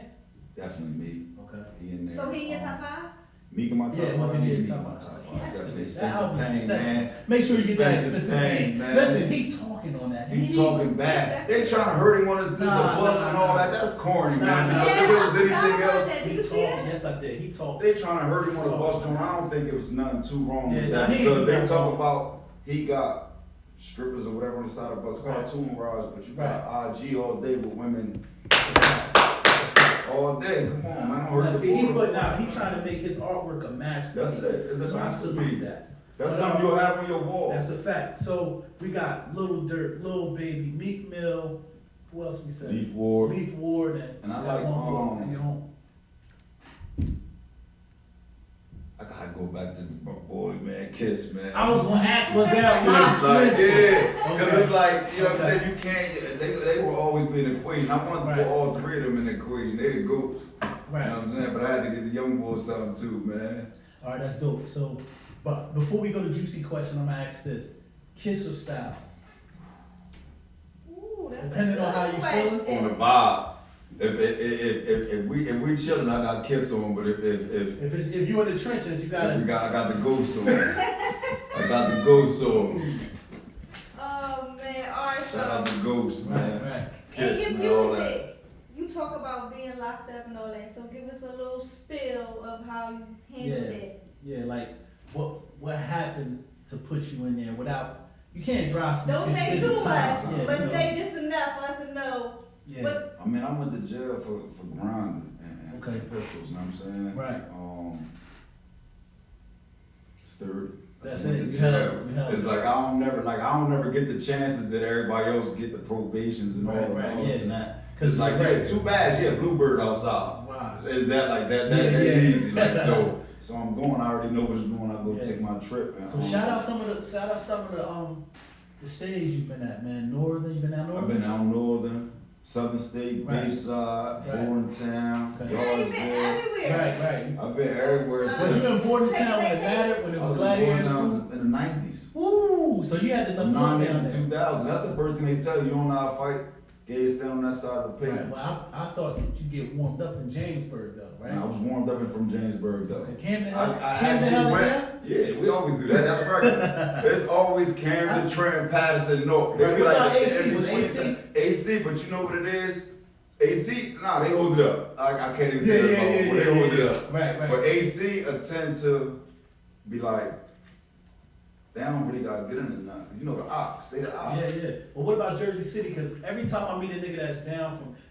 Definitely Meek. Okay. He in there. So he in top 5? Meek in my top Yeah, 5. wasn't he in Meek top in my five? top Yeah, 5. Definitely. that Expensive album's Pain, exceptional. man. Make sure you get that Expensive expensive pain. man. Listen, he talking on that. He talking bad. They trying to hurt him on the bus and all that. That's corny, man. Nah. Because if it was anything else, Did He you see talking. that? Yes, I did. He talks. they trying to hurt him on the bus. I don't think it was nothing too wrong Yeah, with nah, that he ain't because do they that talk wrong. about he got strippers or whatever on the side of the bus, Right. cartoon rides, but you Right. got IG all day with women all day. Come on, man. Don't Now, hurt the see, he poor. putting out. He trying to make his artwork a masterpiece. That's it. It's a So I salute masterpiece. that. That's something you'll have on your wall. That's a fact. So we got Lil Dirt, Lil Baby, Meek Mill. Who else we said? Leaf Ward. Leaf Ward, And I we got like, one more. Your home. I gotta go back to my boy, man. Kiss, man. I was gonna ask, was that It's like, yeah, because Okay. it's like, you know what I'm Okay. saying, you can't, they will always be an equation. I wanted to Right. put all 3 of them in the equation. They the goats. You know Right. what I'm saying? But I had to get the young boy something too, man. All right, that's dope. So, but before we go to juicy question, I'm gonna ask this: Kiss or Styles? Ooh, that's Depending a on how good you feeling. question. On the vibe. If we chilling, I got Kiss on, but if If you in the trenches, you gotta. I got the ghost on. I got the ghost on. Oh man, alright, Shout out so the ghost, man. Right. Kiss, in man, your all that. music, you talk about being locked up and all that. So give us a little spill of how you handled it. Yeah, like what happened to put you in there without you can't drive some Don't shit say 50 too much, times. Yeah, but you know. say just enough for us to know. Yeah. What I mean, I went to jail for grinding and Okay. pistols, you know what I'm saying? Right. Sturdy. That's I went it. to You jail. held it. You held It's it. like I don't never get the chances that everybody else get the probations and all Right, of right, all this yeah. and that. 'Cause It's like, you're yeah, right. 2 bags, yeah, Bluebird outside. Wow. Is that like that Yeah. easy? Like so I'm going, I already know what it's doing, I go Yeah. take my trip, man. So shout out some of the stays you've been at, man. Northern, you've been out I've Northern. been out Northern, Southern State, Right. Bayside, Right. Bordentown, Okay. yeah, you been Yardsville. everywhere. Right. I've been everywhere. Was since- you in Bordentown when it mattered, when it I was was in Gladiator Bordentown school? in the 90s. Ooh, so you had the From number one 90 down to there. 2000. That's the first thing they tell you. You don't know how to fight. Get stand on that side of the paper. Right. Well, I thought that you get warmed up in Jamesburg though, right? And I was warmed up from Jamesburg though. Okay, Camden, I Camden actually held it went. down? Yeah, we always do that. That's regular. It's always Camden, Trent, Patterson, North. They Right, be what like about AC? in Was between AC? some- AC, but you know what it is? AC, nah, they hold it up. I can't even say that. Yeah, They hold it up. Right. But AC tend to be like, they don't really gotta get into nothing. You know the ops, they the ops. Yeah. Well, what about Jersey City? Because every time I meet a nigga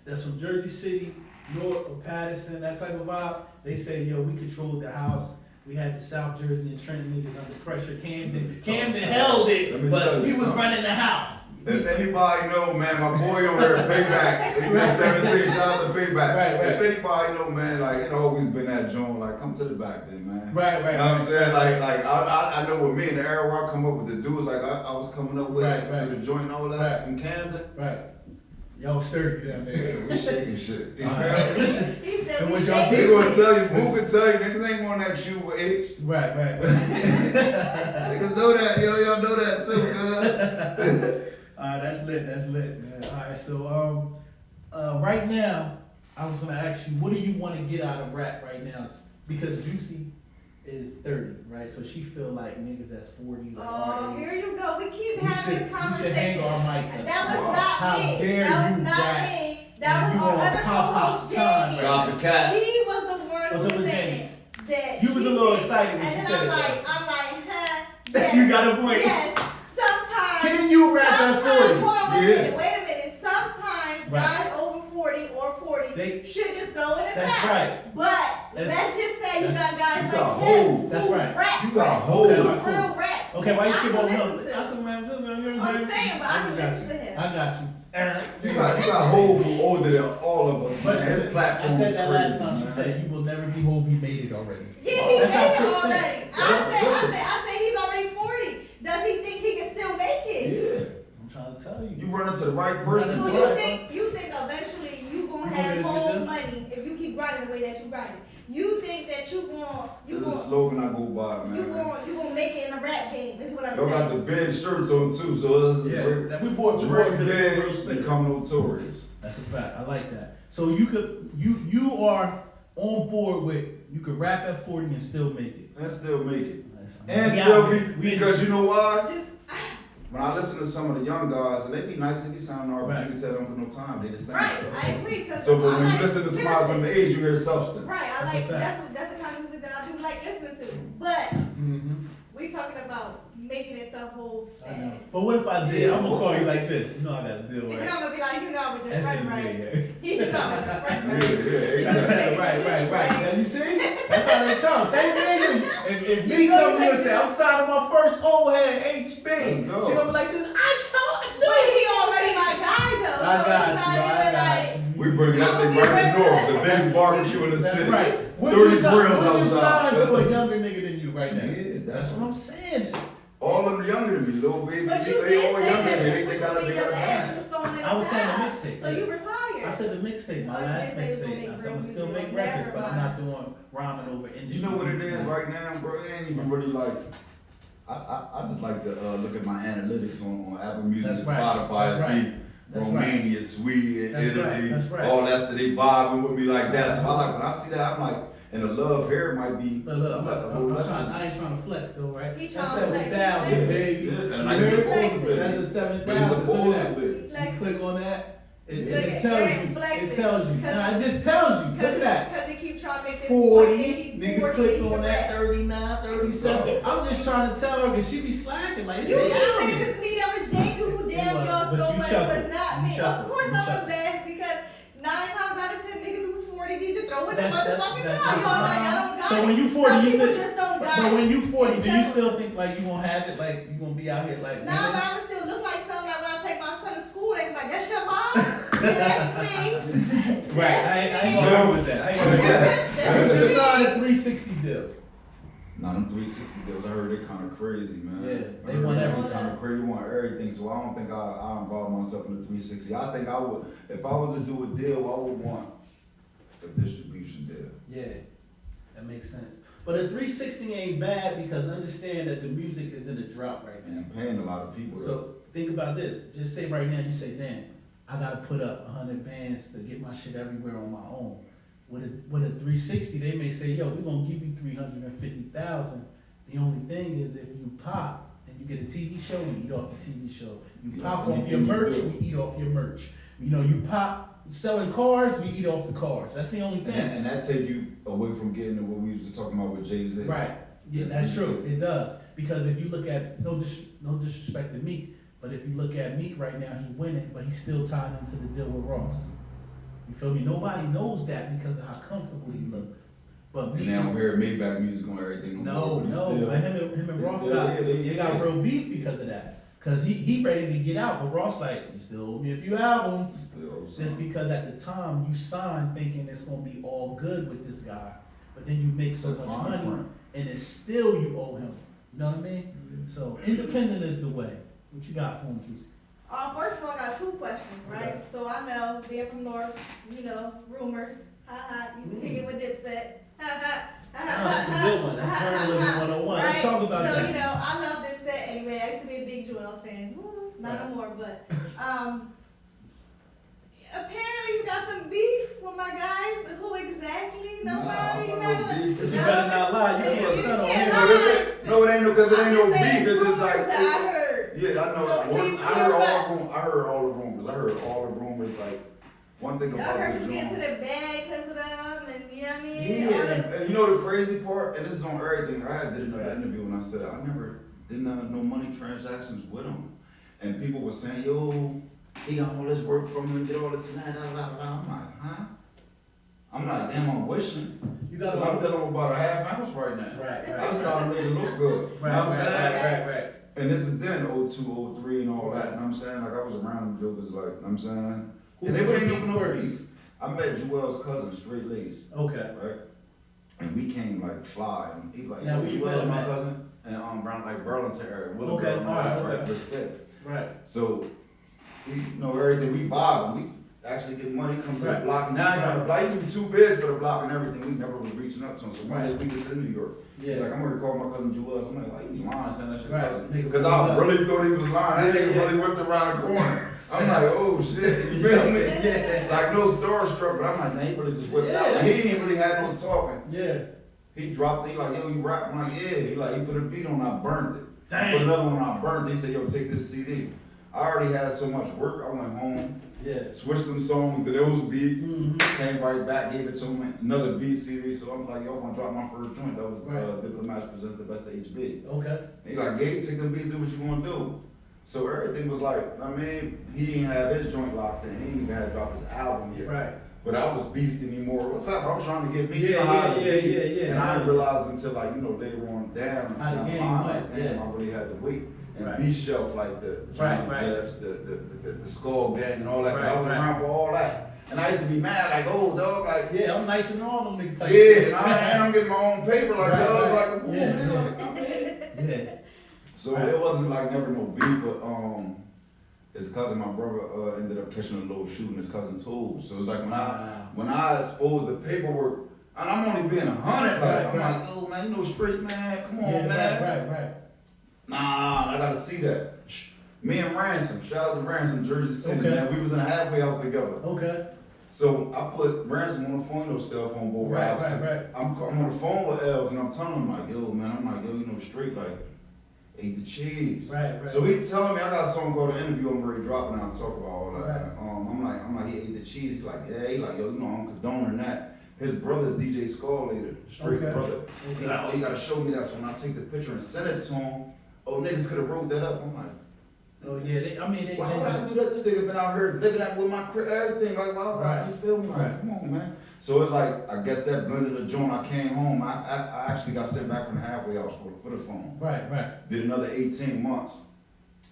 that's from Jersey City, North or Patterson, that type of vibe, they say, yo, we controlled the house. We had the South Jersey and Trenton niggas under pressure. Camden held Let it, me tell but you we was something. running the house. If anybody know, man, my boy over there, Payback, he got 17, shout out to Payback. Right. If anybody know, man, like, it always been that joint, like, come to the back then, man. Right. You know what I'm saying? Like I know with me in the era where I come up with the dudes, like, I was coming up with, Right. with the joint and all that from Camden. Right. Y'all sturdy down there. We shaking shit. You feel me? He said And we what y'all shaking They do? gonna tell you, Boo can tell you, niggas ain't on that Q with H. Right. Niggas know that, y'all know that too, cuz. That's lit, man. Alright, so right now, I was gonna ask you, what do you want to get out of rap right now? Because Juicy is 30, right? So she feel like niggas that's 40, like our age. here you go. We keep You having should- this you should conversation. hang our mic up. That was Wow. not How me. dare That was you not rap. me. That And was you our on other Pop-Pop's co-host, time. Jamie. Stop the cat. She was the one What's up who with said Jamie? it. That You was a she little thinks- excited when and she then said I'm it, like, yes, You got a point. Yes, sometimes. Can you rap at 40? Hold on, wait Yeah. a minute. Sometimes Right. guys over 40 or 40 They- should just throw in a That's towel. right. But That's- let's just say you got guys you got like him hoes. That's who right. rap. You got rap, hoes. who Okay, real rap. Okay, why you I skip can over him? listen to. I'm saying, but I can listen to him. I got you. You got Hov who older than all of us, man. But His platform I said is that crazy, last time. She man. said you will never be Hov. He made it already. Yeah, he That's how made it chicks already. think. I said he's already 40. Does he think he can still make it? Yeah. I'm trying to tell you. You run into the right person. So That's you right. think eventually you gonna You have gonna get whole it, money if you keep grinding the way that you grinding. You think that you There's a gonna slogan I go by, man. you gonna make it in the rap game is what I'm Y'all got saying. the big shirts on too, so this is Yeah, great. that we bought Drake because it's real dead, spit. become notorious. That's a fact. I like that. So you are on board with you could rap at 40 and still make it. And still make it. That's- And we still out be, here. We because you know why? Just When I listen to some of the young guys, and they be nice, they be sounding hard, but Right. you can tell they don't put no time. They just sing right, stuff. I agree. Cause So, but I when you like listen to somebody from the age, you hear substance. right, I That's like a fact. that's the kind of music that I do like listening to. But Mhm. we talking about making it to a whole I know. status. But what if I did? I'm gonna call you like this. You know I got to deal And with then it. I'm gonna be like, you know, I was just right. Yeah. You know, I was just right. Yeah, exactly. Right. Now you see? That's how they come. Same thing. If me You know come here and what say, I'm signing my first old head HB, Let's go. she gonna be like this. But he already my guy though. I so got it's you. not I even got like, you. We bringing that thing right to the north, the biggest barbecue in the That's city. right. Would 30 you sign grills outside. to a younger nigga than you right now? Yeah, That's what I'm saying. All of them younger than me, little baby. but you They did all say younger that than me. this They was gonna be your last. got You was throwing in I was the saying the towel. mixtape. So you retired. I said the mixtape, my Oh, you last didn't say you was gonna mixtape. make I said real I'm still music. make records, Never but I'm mind. not doing rhyming over industry. You know what it beats is now. right now, bro? It ain't even really like. I just like to look at my analytics on Apple Music That's and right. Spotify That's and see right. That's Romania, Sweden, That's right. Italy, That's right. all that. They vibing with me like that. So I like when I see that, I'm like, and the love here might be. Look, like a whole lesson. I ain't trying to flex though, right? He That's trying to flex. 7,000, He baby. Yeah, and You like heard it's it? supposed to be. That's a But it's 7,000. supposed Look to at that. be. You Flex. click on that. It Look it at tells Greg you. It flexing. tells you. Cause- Nah, it just tells you. Look at that. Because he keep trying to make this 40. point, he Niggas 40, click he on can that. rap. 39, 37. I'm just trying to tell her because she be slacking. Like, it's You the keep saying album. it's me that was Jamie who damn was, y'all but so you much, chuckled. but it's not You me. chuckled. Of course You I'm chuckled. gonna laugh because 9 times out of 10 niggas who 40 need to throw in the That's- motherfucking that- towel. that's Y'all like, fine. y'all don't got So it. when you 40, Some you people think, just don't got but it. when you 40, In do you general. still think like you gonna have it? Like you gonna be out here like? Nah, man? but I'ma still look like something. Like when I take my son to school, they be like, that's your mom? Yeah, that's me. Right, I ain't gonna go with that. I ain't gonna go with that. That's You just me. signed a 360 deal. Nah, them 360 deals, I heard they kind of crazy, man. Yeah, they I heard want everything. Kind of crazy, they want everything. So I don't think I involve myself in the 360. I think I would, if I was to do a deal, I would want a distribution deal. Yeah, that makes sense. But a 360 ain't bad because understand that the music is in a drought right now. And I'm paying a lot of people. So think about this. Just say right now, you say, damn, I gotta put up 100 bands to get my shit everywhere on my own. With a 360, they may say, yo, we're gonna give you 350,000. The only thing is if you pop and you get a TV show, we eat off the TV show. You Yeah, pop off anything your you merch, do. we eat off your merch. You know, you pop selling cars, we eat off the cars. That's the only thing. And that take you away from getting to what we was just talking about with Jay-Z. Right. Yeah, that's true. It does. Because if you look at, no disrespect to Meek, but if you look at Meek right now, he winning, but he's still tied into the deal with Ross. You feel me? Nobody knows that because of how comfortable he look. But Meek And now I'm is, hearing Maybach music on everything. no, but but him and he's Ross still- got, yeah, they got real beef because of that. Cause he ready to get out, but Ross like, you still owe me a few albums. Just because at the time you signed thinking it's gonna be all good with this guy, but then you make so much money and it's still you owe him. You know what I mean? Mm-hmm. So independent is the way. What you got for him, Juicy? First of all, I got 2 questions, right? Okay. So I know, being from North, you know, rumors, used to kick it with Dipset, That's a good one. That's journalism 101. Let's Right? talk about So, that. you know, I love Dipset anyway. I used to be a big Joel's fan. Woo, not no more, but, apparently you got some beef with my guys. Who exactly? Nobody? Nah, no beef. Cause you better not lie. You can't stunt on him. No, it ain't no, cause it ain't no beef. It's just like, that I heard. yeah, I know. So, I heard all the rumors. I heard all the rumors. Like, one thing Y'all about heard this him get to joint. the bag because of them, and you know what I mean? Yeah, All this- and you know the crazy part, and this is on everything. I did another interview when I said I never didn't have no money transactions with him, and people were saying, "Yo, he got all this work from him and did all this and that." I'm like, huh? I'm like, damn, I'm wishing. You Cause got I'm dealing with about a half ounce right now. Right, I right. just trying to make it look good. You know what I'm saying? Right. And this is then 02, 03 and all that. And I'm saying, like, I was around them jokers, like, you know what I'm saying? And they was ain't your even no first? beef. I met Joel's cousin, straight lace, Okay. right? And we came like fly. And he like, Now, yo, where you Joel's met my him at? cousin. And around like Burlington area, Willowboro, Okay, and all alright, that, right? okay. Respect. Right. So, we, you know, everything, we vibe. We actually get money, come to the Right. block. Now, you know, the block, he do 2 bids for the block and everything. We never was reaching up to him. So one day we just in New York. Yeah. Like, I'm gonna call my cousin Joel. I'm like, why you lying, saying that shit? Right. Nigga Because pulled I up. really thought he was lying. That nigga Yeah. really whipped around the corner. I'm like, oh shit, you feel me? Yeah. Like no starstruck, but I'm like, nah, he really just whipped out. Yeah. He didn't really have no talking. Yeah. He dropped it, he like, yo, you rap? I'm like, yeah. He put a beat on, I burned it. Dang. Put another one, I burned it. He said, yo, take this CD. I already had so much work, I went home, Yeah. switched them songs to those beats, Mm-hmm. came right back, gave it to him, another beat series. So I'm like, yo, I'm gonna drop my first joint. That was Right. Diplomats Presents the Best of HB. Okay. He like, Gabe, take them beats, do what you wanna do. So everything was like, I mean, he didn't have his joint locked in. He didn't even have to drop his album yet. Right. But I was beasting him more. What's up? I'm trying to get me Yeah, high to yeah, beat. yeah, yeah. And I didn't realize until like, you know, later on down How the down the game line, went, like, damn, yeah. I really had to wait. And Right. B shelf like the Right, John right. Debs, the Skull Gang and all that. Right, I was right. around for all that. And I used to be mad, like, oh dog, like Yeah, I'm nice and all them niggas. Like yeah, and I'm getting my own paper, like Right, I was right. like, ooh, Yeah, man, yeah. like, I mean. Yeah. So Right. it wasn't like never no beef, but his cousin, my brother, ended up catching a little shooting his cousin too. So it's like Wow. when I exposed the paperwork, and I'm only being 100, like Right, I'm right. like, yo man, you know straight man, come on Yeah, man. right. Nah, I gotta see that. Me and Ransom, shout out to Ransom, Jersey City, Okay. man. We was in a halfway house together. Okay. So I put Ransom on the phone, no cell phone, both Right, raps. right. I'm on the phone with Els and I'm telling him like, yo man, I'm like, yo, you know straight like, ate the cheese. Right. So he telling me I got a song called The Interview I'm ready dropping now and talk about all that. Right. I'm like, he ate the cheese. He's like, yeah, he like, yo, you know, I'm condoning that. His brother's DJ Skull later, straight Okay. brother. Okay. He like, oh, you gotta show me that. So when I take the picture and send it to him, oh, niggas could have wrote that up. I'm like, Oh yeah, they why would I do that? This nigga been out here living out with my crib, everything. Like, why would I? Right. You feel me? Like, Right. come on, man. So it's like, I guess that blended the joint. I came home. I actually got sent back from the halfway house for the phone. Right. Did another 18 months.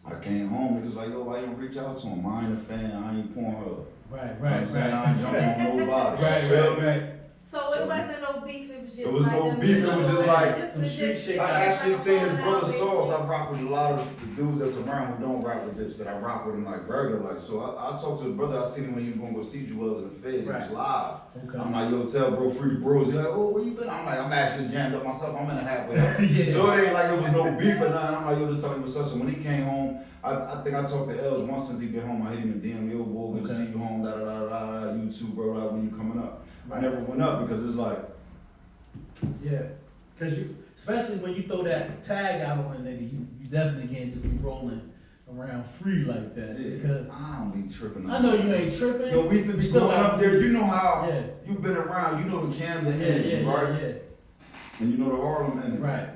I came home, niggas like, yo, why you don't reach out to him? I ain't a fan, I ain't Pornhub. Right. You know what I'm saying? I ain't jumping on nobody. You feel me? Right. So it wasn't no beef, it was just It was like no them beef, it was just like some street shit. I actually seen his brother Sauce. Sauce. I rock with a lot of the dudes that's around who don't rock with Dips that I rock with him like regular. Like, so I talked to his brother, I seen him when he was gonna go see Joel's in the face, he was Right. live. Okay. I'm like, yo, tell bro, free the bros. He's like, oh, where you been? I'm like, I'm actually jammed up myself, I'm in a halfway house. Yeah. So it ain't like it was no beef or nothing. I'm like, yo, this something was such. So when he came home, I think I talked to Els once since he been home. I hit him in DM, yo, boy, good to Okay. see you home, you too, bro, when you coming up. I Right. never went up because it's like, Yeah. Cause you, especially when you throw that tag out on a nigga, you definitely can't just be rolling around free like that. Because I don't be tripping. I know you ain't tripping. Yo, we used to be Still going out. up there. You know how Yeah. you've been around. You know the Camden energy, right? Yeah. And you know the Harlem energy. Right.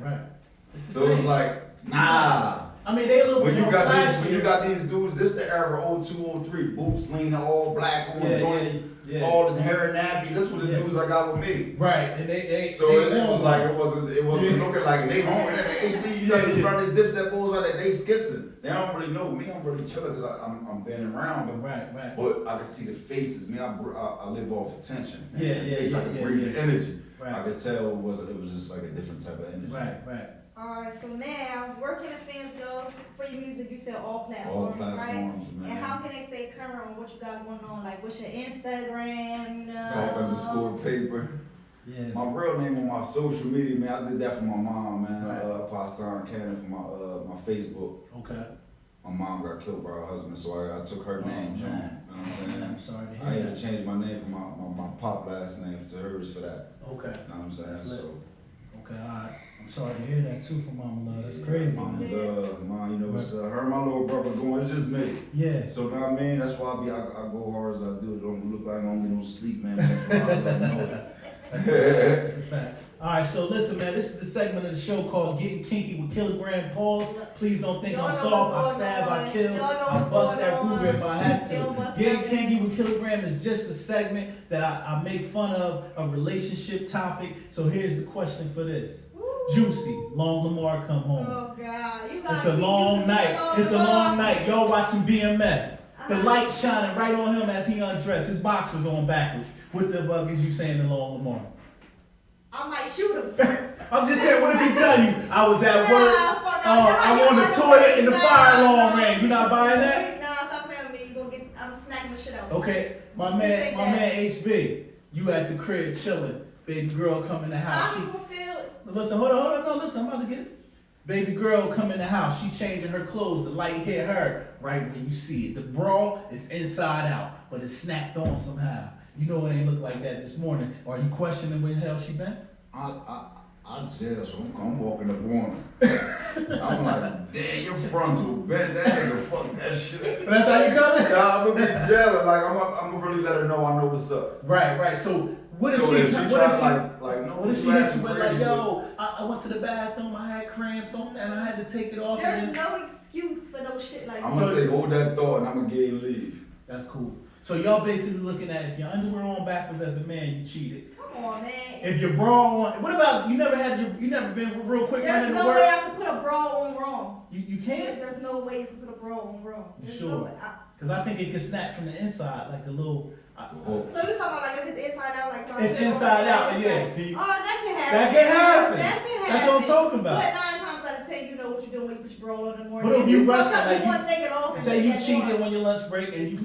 It's the So it's same. like, nah. I mean, they a little When bit you more got flashy. these, when you got these dudes, this the era 02, 03, boots lean all black on Yeah, joint. all the hair nappy. That's what the dudes I got with me. Right, and they So it was like it wasn't looking like they home. HB, you know, this run this Dipset bulls like that. They skitzing. They don't really know me. I'm really chilling because I'm bending around them. Right. But I can see the faces. Me, I live off attention. Yeah. I can breathe the energy. Right. I could tell it was just like a different type of energy. Right. Alright, so now, where can the fans go for your music? You said all platforms, All platforms, right? man. And how can they stay current on what you got going on? Like, what's your Instagram? You know? Talk_paper. Yeah. My real name on my social media, man. I did that for my mom, man. Right. Passan Cannon for my Facebook. Okay. My mom got killed by her husband, so I took her name, John. You know what I'm saying? I'm sorry to hear I even that. changed my name from my pop last name to hers for that. Okay. You know what I'm saying? That's lit. So, Okay, alright. I'm sorry to hear that too from Mama Love. That's crazy, Mama man. Love, Mom, you know, it's her and my little brother going, it's just me. Yeah. So, you know what I mean? That's why I go hard as I do. It don't look like I don't get no sleep, man. That's That's a fact. Alright, so listen, man, this is the segment of the show called Getting Kinky with Kilogram Pauls. Please don't think Y'all I'm know soft, what's I stab, going I on. kill, Y'all know I what's bust going that on. booby if I had Kill to. what's Getting happening. Kinky with Kilogram is just a segment that I make fun of a relationship topic. So here's the question for this. Juicy, Long Lamar come home. Oh, God. You It's a long night. It's a long night. Y'all watching BMF. The light shining right on him as he undressed. His boxers on backwards. What the fuck is you saying to Long Lamar? I might shoot him. I'm just saying, what if he tell you I was at Nah, work, fuck, I'm on the toilet and the fire alarm rang. You not buying that? Nah, stop playing with me. You gonna get, I'm smacking the shit out. Okay, my say man that. HB, you at the crib chilling. Baby girl come in the house. I'm gonna feel. Listen, hold on, no, listen, I'm about to get it. Baby girl come in the house, she changing her clothes, the light hit her right where you see it. The bra is inside out, but it's snapped on somehow. You know it ain't look like that this morning. Are you questioning where the hell she been? I just, I'm walking up on her. I'm like, damn, your frontal bent, that nigga, fuck that shit. That's how you coming? Nah, I'm gonna be jealous, like, I'm gonna really let her know I know what's up. Right, so what if So she, if she what try if she, like, no, what if she you hit acting you with crazy, like, yo, I went to the bathroom, I had cramps on, and I had to take it off. There's and then... no excuse for no shit like I'm that. gonna say, hold that thought, and I'm gonna get you leave. That's cool. So y'all basically looking at if your underwear on backwards as a man, you cheated. Come on, man. If your bra on, what about you never been real quick There's running to no work? way I can put a bra on wrong. You can't? There's no way you can put a bra on wrong. You There's sure? no way. Because I think it can snap from the inside, like the little. Oh. So you talking about like if it's inside out, like It's inside out, yeah. Can you- Oh, that can happen. That can happen. That can happen. That's what I'm talking about. But 9 times out of 10, you know what you're doing when you put your bra on in the morning. But if you fuck rush it, up, like you want to take it off. And Say put you that cheated on. on your lunch break and you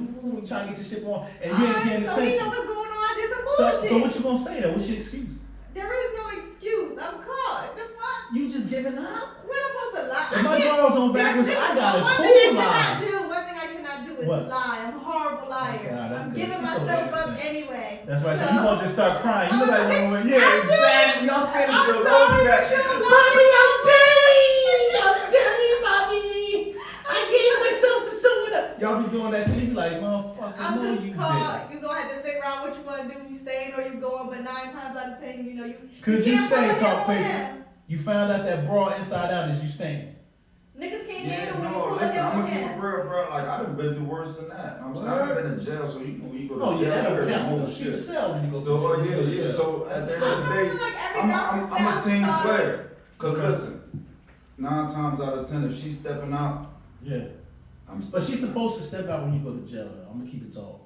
trying to get your shit on and you ain't paying Alright, so we know attention. what's going on. This is So bullshit. what you gonna say though? What's your excuse? There is no excuse. I'm caught. The fuck? You just giving up? What am I supposed to lie? If my drawers on backwards, I got a One cool thing I lie. cannot do. One thing I cannot do is What? lie. I'm a horrible liar. God, that's I'm good. giving She's so myself up innocent. anyway. That's right. So you gonna just start crying? You know that I'm one? Yeah, sorry. exactly. Y'all Spanish I'm girls sorry, always do that. but you're Mommy, I'm dirty. I'm dirty, mommy. I gave myself to someone else. Y'all be doing that shit. You be like, motherfucker, I'm no, just you caught. You gonna have to figure out what you wanna do. You staying or you going? But 9 times out of 10, you know you. Could you can't stay put talk him on paper? him. You found out that bra inside out is you staying. Niggas can't Yeah, handle when you no, pull listen, him I'm on gonna keep him. it real, bro. Like, I done been through worse than that. I'm saying, I've been in jail, so you know, when you go to Oh jail, yeah, that you don't heard count. the You whole go keep shit. yourself when you go. So, yeah. So, at the end of the day, feel like every I'm doctor a said team I'm sorry. player. Cause listen, 9 times out of 10, if she's stepping out, Yeah. I'm But she's supposed to step out when you go to jail though. I'm gonna keep it tall.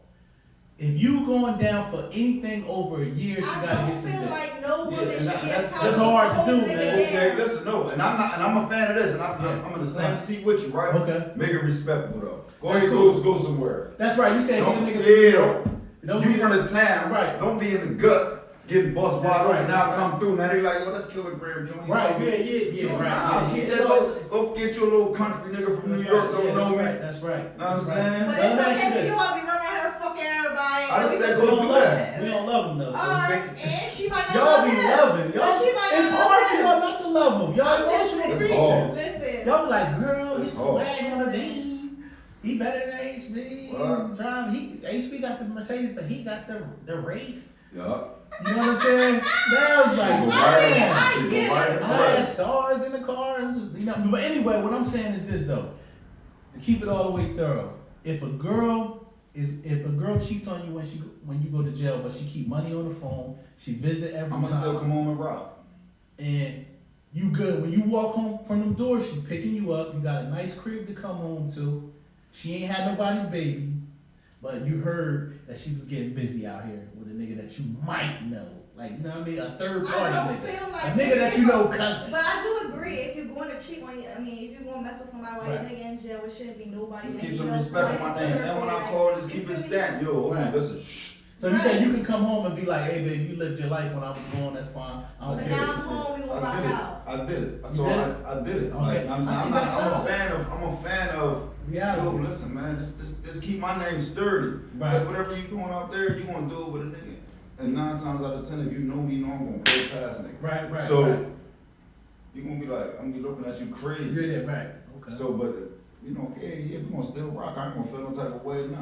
If you going down for anything over a year, she I gotta don't get some feel dick. like no woman Yeah, should and get that's tired hard to of do, holding man. nigga okay. down. Listen, no, and I'm a fan of this, and I'm in the same seat with you, right? Okay. Make it respectful though. Go That's ahead, cool. go somewhere. That's right. You said Don't, get a nigga. yeah, Don't you be from the town, Right. Don't be in the gut getting bust That's wide open. right, Now that's come through. Now they like, oh, let's kill a Graham joint. Right. You know, Yeah. Right. Nah, Yeah. keep Yeah. that. So Go get you a little country nigga from New that's York. right. Don't Yeah, know that's me. right. That's right. Know what I'm That's right. saying? But Let me it's ask you okay for this. you all to be running around here fucking everybody. I just said We go don't do love that. them. We don't love them though. So it's Alright, different. and she might not Y'all love be him. loving. But she might It's not hard love for him. y'all not to love them. Y'all I'm just emotional saying. It's hard. creatures. Listen. Y'all be like, girl, he's It's hard. swag on a V. He better than HB. What? Drive. HB got the Mercedes, but he got the Wraith. Yup. You know what I'm saying? That was like, She go man. right. She go right. I had stars in the car. And just, you know, but anyway, what I'm saying is this though, to keep it all the way thorough. If a girl is if a girl cheats on you when you go to jail, but she keep money on the phone, she visit every I'ma time, still come home and rock. and you good. When you walk home from them doors, she picking you up. You got a nice crib to come home to. She ain't had nobody's baby, but you heard that she was getting busy out here with a nigga that you might know. Like, you know what I mean? A third party I don't nigga. feel like A nigga that you know cousin. But I do agree, if you're going to cheat on you, I mean, if you're going to mess with somebody while Right. you're nigga in jail, it shouldn't be nobody. Just that keep you some know, respect on my somebody name. And when I like, call, just keep you it feel me? stamped. Yo, hold on, Right. listen, shh. So you said you can come home and be like, hey baby, you lived your life when I was gone, that's fine. I don't But care. now I'm home, we gonna rock out. I did it. You So did I did it. Okay. Like, I'm I think that's a solid. fan of. Reality. Yo, listen, man, just keep my name sturdy. Right. Because whatever you doing out there, you gonna do it with a nigga. And 9 times out of 10, if you know me, you know I'm gonna go past niggas. Right. So right. you gonna be like, I'm gonna be looking at you crazy. Yeah, right. Okay. So, but you know, yeah, we gonna still rock. I ain't gonna feel no type of way, nah.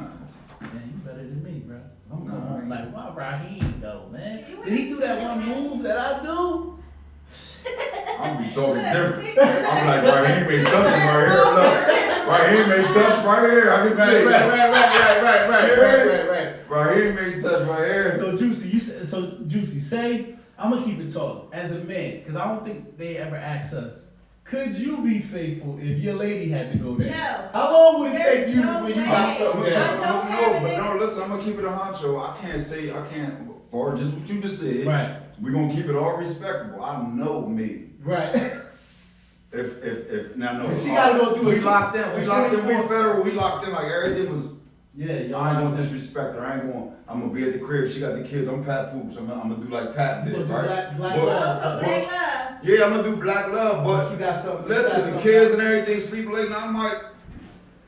Man, you better than me, bro. I'm Nah, going I ain't. like, why Raheem though, man? Did he do that one move that I do? I'm be talking different. I'm like, right, he may touch him right here. Look, right, he may touch right here. I can see. Right. Right, he may touch right here. So Juicy, say I'm gonna keep it talk as a man, cause I don't think they ever ask us. Could you be faithful if your lady had to go there? No. How long would it There's take you no when you way. got something I there? don't have it. No, listen, I'm gonna keep it a honcho. I can't, for just what you just said. Right. We gonna keep it all respectable. I know me. Right. If now no. She gotta go through We it. locked in. We It's locked in. We 24. federal. We locked in. Like everything was. Yeah, I ain't y'all. gonna disrespect her. I ain't gonna. I'm gonna be at the crib. She got the kids. I'm Pat Pooch. I'm gonna do like Pat You did, gonna do right? black But- love. So black love. Yeah, I'm gonna do black love, But but you got something. listen, the kids and everything sleep late. Now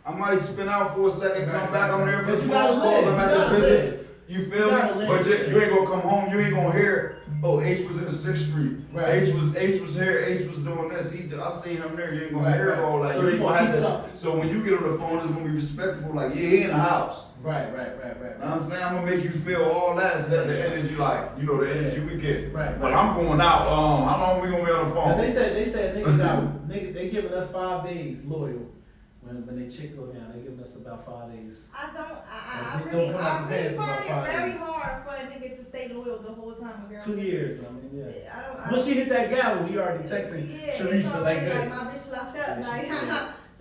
I might spin out for a second, Right, come back. I'm there for but the you phone gotta calls. live. I'm You at the gotta visits. live. You feel You me? gotta live. But you ain't gonna come home. You ain't gonna hear. Oh, H was in the 6th Street. Right. H was here. H was doing this. I seen him there. You ain't gonna Right, hear right. it all. Like So you you ain't gonna gonna have keep to. something. So when you get on the phone, it's gonna be respectable. Like yeah, he in the house. Right. You know what I'm saying? I'm gonna make you feel all that instead of the energy, like the energy we get. Right. But I'm going out. How long we gonna be on the phone? And they said they giving us 5 days loyal. When they chick go down, they giving us about 5 days. I Like, really they don't come out the find past it about 5 very days. hard for a nigga to stay loyal the whole time. A girl 2 years, I mean, yeah. I don't. Once she hit that gavel, he already texting Yeah, it's Teresa like already this. like my bitch locked up. Yeah, Like,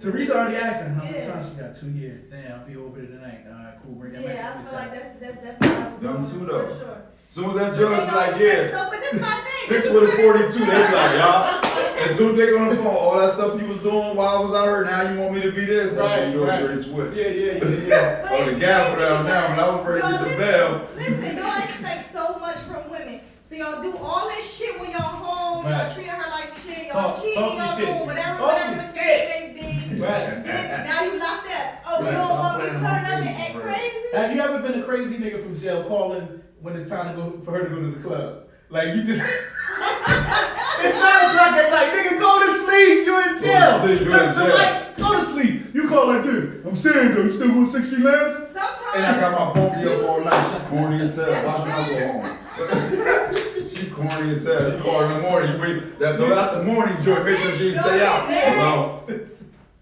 she- Teresa already asking how much Yeah. time she got. 2 years. Damn, I'll be over there tonight. All right, cool. Bring that yeah, back. I feel like that's definitely what I was Them doing, too, though. for sure. Soon as that But judge they be gonna like, say yeah, So, but this is my thing. 6 with a 42, they be like, y'all. And soon as they on the phone, all that stuff you was doing while I was out here, now you want me to be this? That's when you know it's ready to switch. Yeah. But Oh, the it's gavel crazy down now, when I was ready to y'all get the bell. Listen, y'all expect so much from women. So y'all do all this shit when y'all home. Y'all Right. treat her like shit. Y'all Talk cheating. your Y'all shit. doing whatever Talk the your case may be. Right. Then now you locked up. Oh, Right, you don't stop want me to playing turn my up and face, act bro. crazy? Have you ever been a crazy nigga from jail calling when it's time to go for her to go to the club? Like you just it's not a drunk at night. Nigga, go to sleep. You're in jail. Go to sleep, you Turn in the jail. light. Go to sleep. You call like this. I'm saying though, you still want 60 laughs? Sometimes. And I got my bonky up all night. She corny as hell. Watch when I go home. She corny as hell. You call her in the morning. You wait. That's the morning joy. Make sure she stay out. Hello.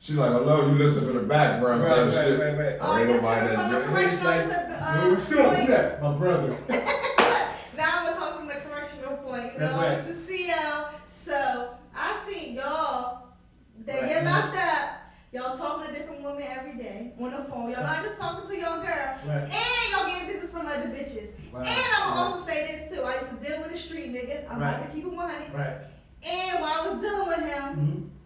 She like, hello. You listen for the background type shit. right. All right, Ain't this nobody is from that the drink. correctional No, shut up, do that. My brother. Now I'm gonna talk from the correctional point. You That's know, right. it's a CL. So I see y'all that Right. get locked up. Y'all talking to different women every day on the phone. Y'all not just talking to your girl. Right. And y'all getting business from other bitches. Right. And I'm gonna also say this too. I used to deal with a street nigga. I'm Right. about to keep it 100. Right. And while I was dealing with him,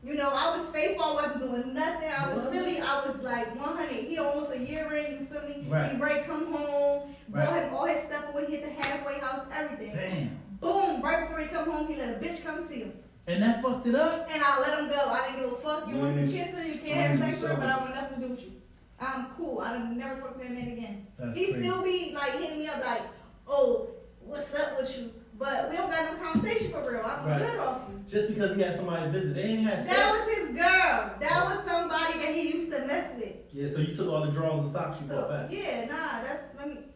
Mm-hmm. you know, I was faithful. I wasn't doing nothing. I was What? like 100. He almost a year in. You feel me? Right. He ready to come home. Brought Right. him all his stuff away. Hit the halfway house. Everything. Damn. Boom! Right before he come home, he let a bitch come see him. And that fucked it up? And I let him go. I didn't give a fuck. You want to kiss her, you can't have sex with her, but I want nothing to do with you. I'm cool. I done never talk to that man again. That's He crazy. still be like hitting me up like, oh, what's up with you? But we don't got no conversation for real. I'm Right. good off you. Just because he had somebody to visit, they didn't have sex. That was his girl. That was somebody that he used to mess with. Yeah, so you took all the drawers and socks you brought So back. yeah, nah, that's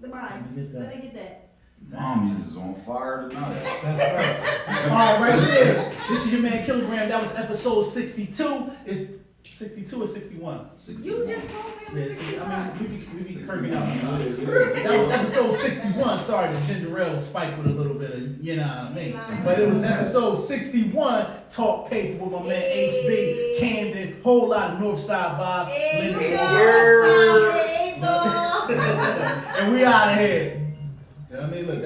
the mines. Let me get that. Let me get that. Mommies is on fire tonight. That's right. All right, right there. This is your man Kilogram. That was episode 62. It's 62 or 61? You just told me it was Yeah, see, 61. I mean, we be kirking out sometimes. That was episode 61. Sorry, the ginger ale spiked with a little bit of, you know what I mean. But it was episode 61, Talk Paper with my man HB, Camden, whole lot of Northside vibes. Hey, you Linda, know, hey, boy. and we out of here. You know what I mean? Look,